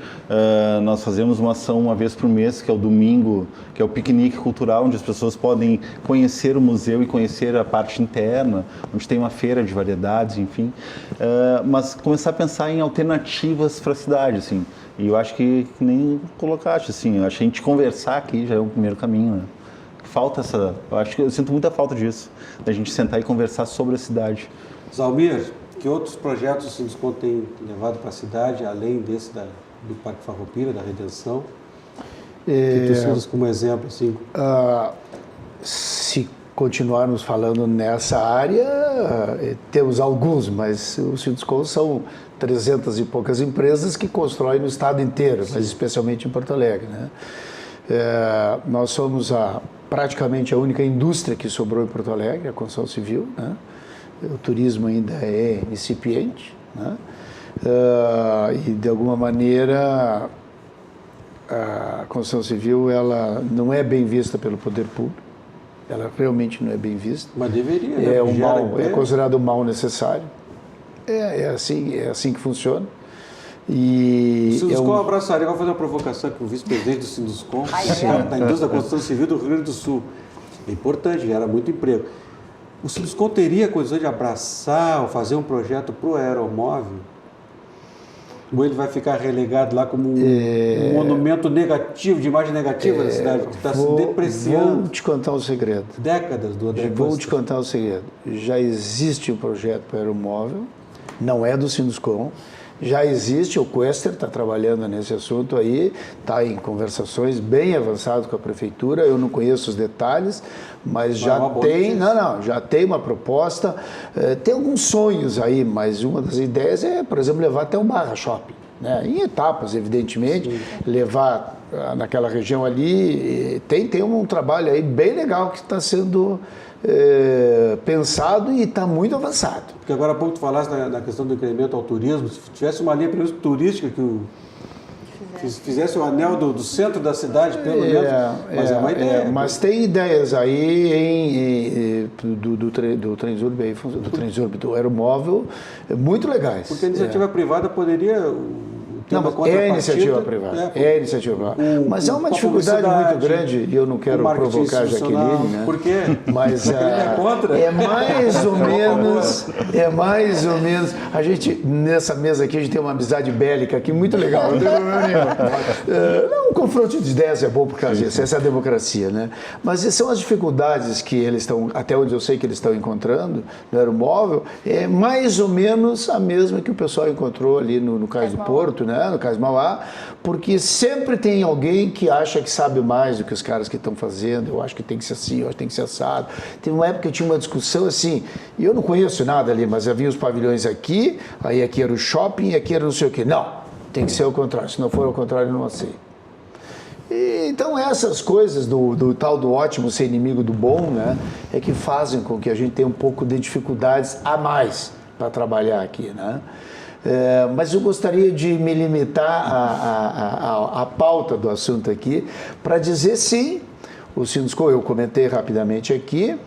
Nós fazemos uma ação uma vez por mês, que é o domingo, que é o piquenique cultural, onde as pessoas podem conhecer o museu e conhecer a parte interna, onde tem uma feira de variedades, enfim. Mas começar a pensar em alternativas para a cidade, assim. E eu acho que nem colocaste, assim, eu acho que a gente conversar aqui já é o primeiro caminho, né? Falta eu sinto muita falta disso, da gente sentar e conversar sobre a cidade. Zalmir, que outros projetos o Sinduscon tem levado para a cidade, além desse do Parque Farroupilha, da Redenção? Que tu usas como exemplo, assim? Se continuarmos falando nessa área, temos alguns, mas o Sinduscon são 300 e poucas empresas que constroem no estado inteiro, mas especialmente em Porto Alegre, né? Nós somos praticamente a única indústria que sobrou em Porto Alegre, a construção civil, né? O turismo ainda é incipiente, né? E de alguma maneira a construção civil ela não é bem vista pelo poder público, ela realmente não é bem vista. Mas deveria, né? É considerado um mal necessário. É assim que funciona. O Sinduscom abraçaria, vou fazer uma provocação com o vice-presidente do Sinduscom, da indústria da construção civil do Rio Grande do Sul. É importante, gera muito emprego. O Sinduscom teria condições de abraçar ou fazer um projeto para o aeromóvel? Ou ele vai ficar relegado lá como um monumento negativo, de imagem negativa da cidade, que está se depreciando? Vou te contar um segredo. Décadas do André Vou Costa. te contar um segredo. Já existe um projeto para o aeromóvel, não é do Sinduscom. Já existe, o Quester está trabalhando nesse assunto aí, está em conversações bem avançadas com a prefeitura, eu não conheço os detalhes, mas já tem, já tem uma proposta, tem alguns sonhos aí, mas uma das ideias é, por exemplo, levar até um Barra Shopping, né? Em etapas, evidentemente, levar naquela região ali, tem um trabalho aí bem legal que está sendo pensado e está muito avançado. Porque agora há pouco tu falaste na questão do incremento ao turismo, se tivesse uma linha pelo menos turística que fizesse o anel do centro da cidade, pelo menos, mas é uma ideia. Mas tem ideias aí do Transurb, do aeromóvel, muito legais. Porque a iniciativa privada poderia... Não, mas é iniciativa privada. É iniciativa privada. Mas é uma dificuldade muito grande, e eu não quero provocar a Jaqueline, né? Por quê? Mas Ele é contra? é mais ou menos. A gente, nessa mesa aqui, a gente tem uma amizade bélica aqui muito legal. Não, um confronto de ideias é bom por causa disso, essa é a democracia, né? Mas são as dificuldades que eles estão, até onde eu sei que eles estão encontrando no aeromóvel, é mais ou menos a mesma que o pessoal encontrou ali no Cais do Porto, né? No Cais Mauá, porque sempre tem alguém que acha que sabe mais do que os caras que estão fazendo. Eu acho que tem que ser assim, eu acho que tem que ser assado. Teve uma época que tinha uma discussão assim, e eu não conheço nada ali, mas havia os pavilhões aqui, aí aqui era o shopping, aqui era não sei o quê. Não, tem que ser ao contrário, se não for ao contrário, eu não aceito. Então essas coisas do tal do ótimo ser inimigo do bom, né, é que fazem com que a gente tenha um pouco de dificuldades a mais para trabalhar aqui, né? Mas eu gostaria de me limitar à pauta do assunto aqui para dizer sim, o Sinduscom, eu comentei rapidamente aqui,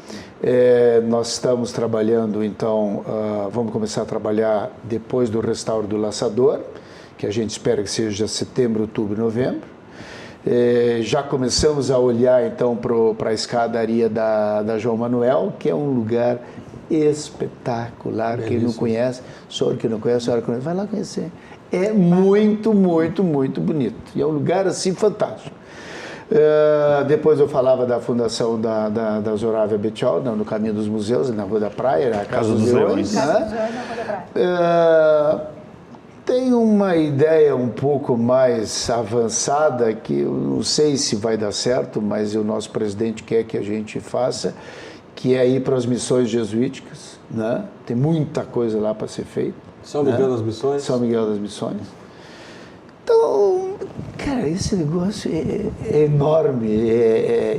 nós estamos trabalhando, então, vamos começar a trabalhar depois do restauro do Laçador, que a gente espera que seja setembro, outubro, novembro. Já começamos a olhar, então, para a escadaria da João Manuel, que é um lugar espetacular. Belíssimo. Quem não conhece, senhor que não conhece, senhora que não conhece, vai lá conhecer. É muito, muito, muito bonito. E é um lugar, assim, fantástico. Depois eu falava da fundação da Zorávia Betchol, no Caminho dos Museus, na Rua da Praia, na Casa dos Leões. Casa dos Leões, na Rua da Praia. Tem uma ideia um pouco mais avançada, que eu não sei se vai dar certo, mas o nosso presidente quer que a gente faça, que é ir para as missões jesuíticas, né? Tem muita coisa lá para ser feita. São Miguel das Missões? São Miguel das Missões. Então, cara, esse negócio é enorme.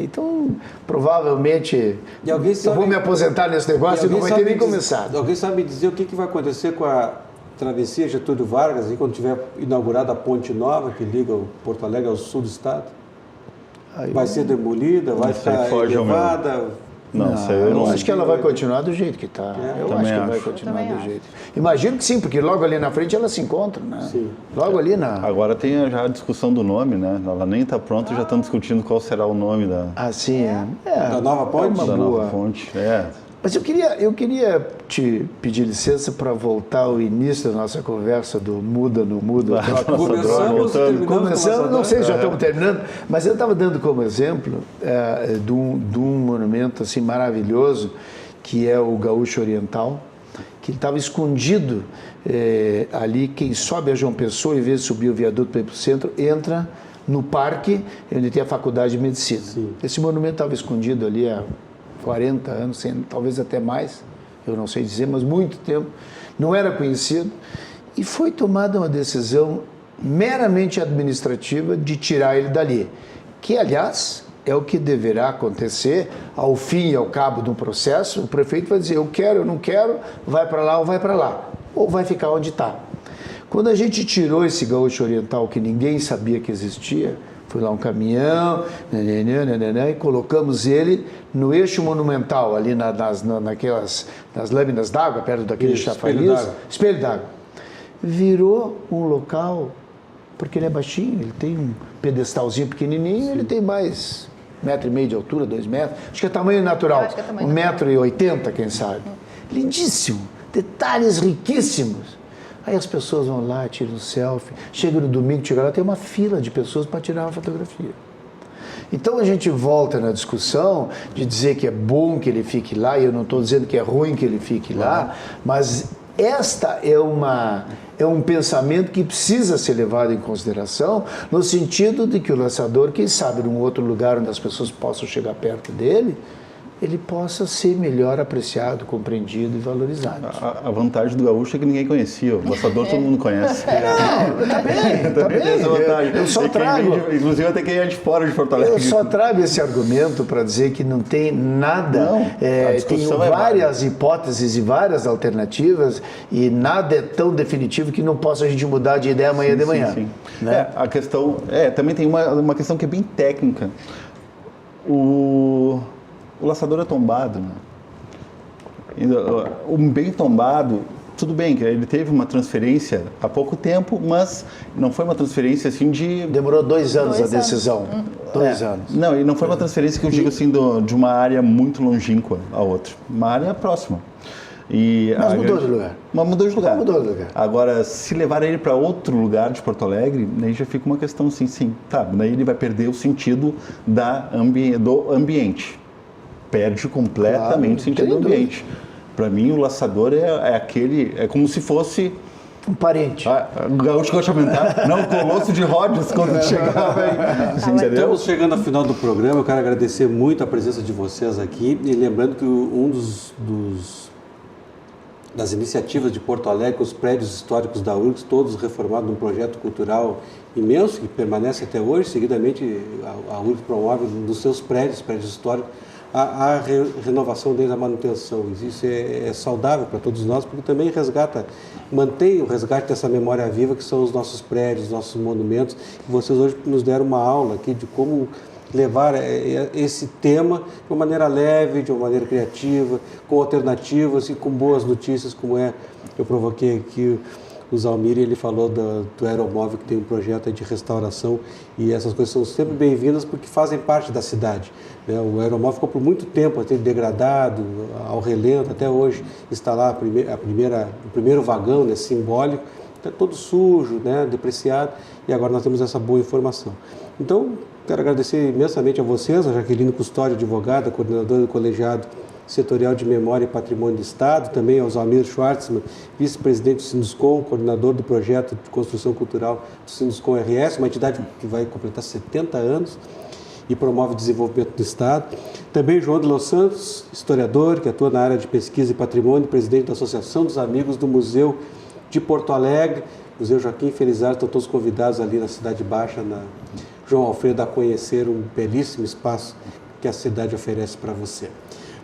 Então, provavelmente, eu vou me aposentar nesse negócio e não vai ter nem começado. Alguém sabe me dizer o que vai acontecer com a travessia Getúlio Vargas, e quando tiver inaugurada a Ponte Nova, que liga o Porto Alegre ao sul do estado? Vai ser demolida, vai ficar elevada? Não, acho que ela vai continuar do jeito que está. Eu acho que vai continuar do jeito. Imagino que sim, porque logo ali na frente ela se encontra, né? Sim. Logo ali na... Agora tem já a discussão do nome, né? Ela nem está pronta, já estão discutindo qual será o nome da... Da nova ponte? Nova ponte, Mas eu queria te pedir licença para voltar ao início da nossa conversa do muda, não muda. Começamos, não sei se já estamos terminando, mas eu estava dando como exemplo de um monumento assim maravilhoso, que é o Gaúcho Oriental, que estava escondido ali. Quem sobe a João Pessoa, em vez de subir o viaduto para ir para o centro, entra no parque, onde tem a Faculdade de Medicina. Sim. Esse monumento estava escondido ali há 40 anos, talvez até mais, eu não sei dizer, mas muito tempo, não era conhecido, e foi tomada uma decisão meramente administrativa de tirar ele dali. que, aliás, é o que deverá acontecer ao fim e ao cabo de um processo. O prefeito vai dizer, eu quero, eu não quero, vai para lá ou vai para lá, ou vai ficar onde está. Quando a gente tirou esse gaúcho oriental que ninguém sabia que existia, foi lá um caminhão, e colocamos ele no eixo monumental, ali nas lâminas d'água, perto daquele chafariz, espelho d'água. Virou um local, porque ele é baixinho, ele tem um pedestalzinho pequenininho, ele tem mais 1,5 metro de altura, 2 metros, acho que é tamanho natural, 1,80 m, quem sabe. Lindíssimo, detalhes riquíssimos. Aí as pessoas vão lá, tiram selfie, chega no domingo, chega lá, tem uma fila de pessoas para tirar uma fotografia. Então a gente volta na discussão de dizer que é bom que ele fique lá, e eu não estou dizendo que é ruim que ele fique lá, mas esta é um pensamento que precisa ser levado em consideração, no sentido de que o lançador, quem sabe num outro lugar onde as pessoas possam chegar perto dele, ele possa ser melhor apreciado, compreendido e valorizado. A vantagem do gaúcho é que ninguém conhecia, o lançador todo mundo conhece. Tá bem. Eu só trago... Inclusive até quem é de fora de Porto Alegre. Eu só trago esse argumento para dizer que não tem nada, tem várias hipóteses e várias alternativas, e nada é tão definitivo que não possa a gente mudar de ideia amanhã de manhã. Sim. Né? A questão, também tem uma questão que é bem técnica. O laçador é tombado, né? O bem tombado, tudo bem, que ele teve uma transferência há pouco tempo, mas não foi uma transferência assim de... Demorou 2 anos a decisão. 2 anos. Não, e não foi uma transferência que eu digo assim de uma área muito longínqua a outra. Uma área próxima. Mas mudou de lugar. Mas mudou de lugar. Mudou de lugar. Agora, se levar ele para outro lugar de Porto Alegre, aí já fica uma questão assim, sim. Tá, daí ele vai perder o sentido do ambiente. Perde completamente o sentido do ambiente. Para mim, o laçador é como se fosse um parente. O gaúcho gosta de aumentar. Não, o Colosso de Rhodes quando chegava aí. Estamos chegando ao final do programa. Eu quero agradecer muito a presença de vocês aqui. E lembrando que das iniciativas de Porto Alegre, os prédios históricos da URGS, todos reformados num projeto cultural imenso, que permanece até hoje. Seguidamente, a URGS promove nos seus prédios históricos, a renovação deles, a manutenção. Isso é saudável para todos nós, porque também mantém o resgate dessa memória viva, que são os nossos prédios, os nossos monumentos. E vocês hoje nos deram uma aula aqui de como levar esse tema de uma maneira leve, de uma maneira criativa, com alternativas e com boas notícias, como eu provoquei aqui o Zalmir, ele falou do Aeromóvel, que tem um projeto de restauração, e essas coisas são sempre bem-vindas porque fazem parte da cidade. O Aeromóvel ficou por muito tempo degradado, ao relento, até hoje está lá o primeiro vagão, né, simbólico, está todo sujo, né, depreciado, e agora nós temos essa boa informação. Então, quero agradecer imensamente a vocês, a Jaqueline Custódio, advogada, coordenadora do Colegiado Setorial de Memória e Patrimônio do Estado, também ao Zalmir Schwartzman, vice-presidente do Sinduscom, coordenador do projeto de construção cultural do Sinduscom RS, uma entidade que vai completar 70 anos e promove o desenvolvimento do Estado. Também João de Los Santos, historiador, que atua na área de pesquisa e patrimônio, presidente da Associação dos Amigos do Museu de Porto Alegre, Museu Joaquim Felizardo, estão todos convidados ali na Cidade Baixa, na João Alfredo, a conhecer um belíssimo espaço que a cidade oferece para você.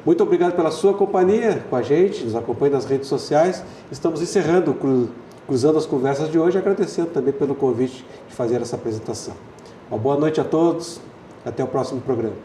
Muito obrigado pela sua companhia com a gente, nos acompanhe nas redes sociais. Estamos encerrando, cruzando as conversas de hoje, agradecendo também pelo convite de fazer essa apresentação. Uma boa noite a todos, até o próximo programa.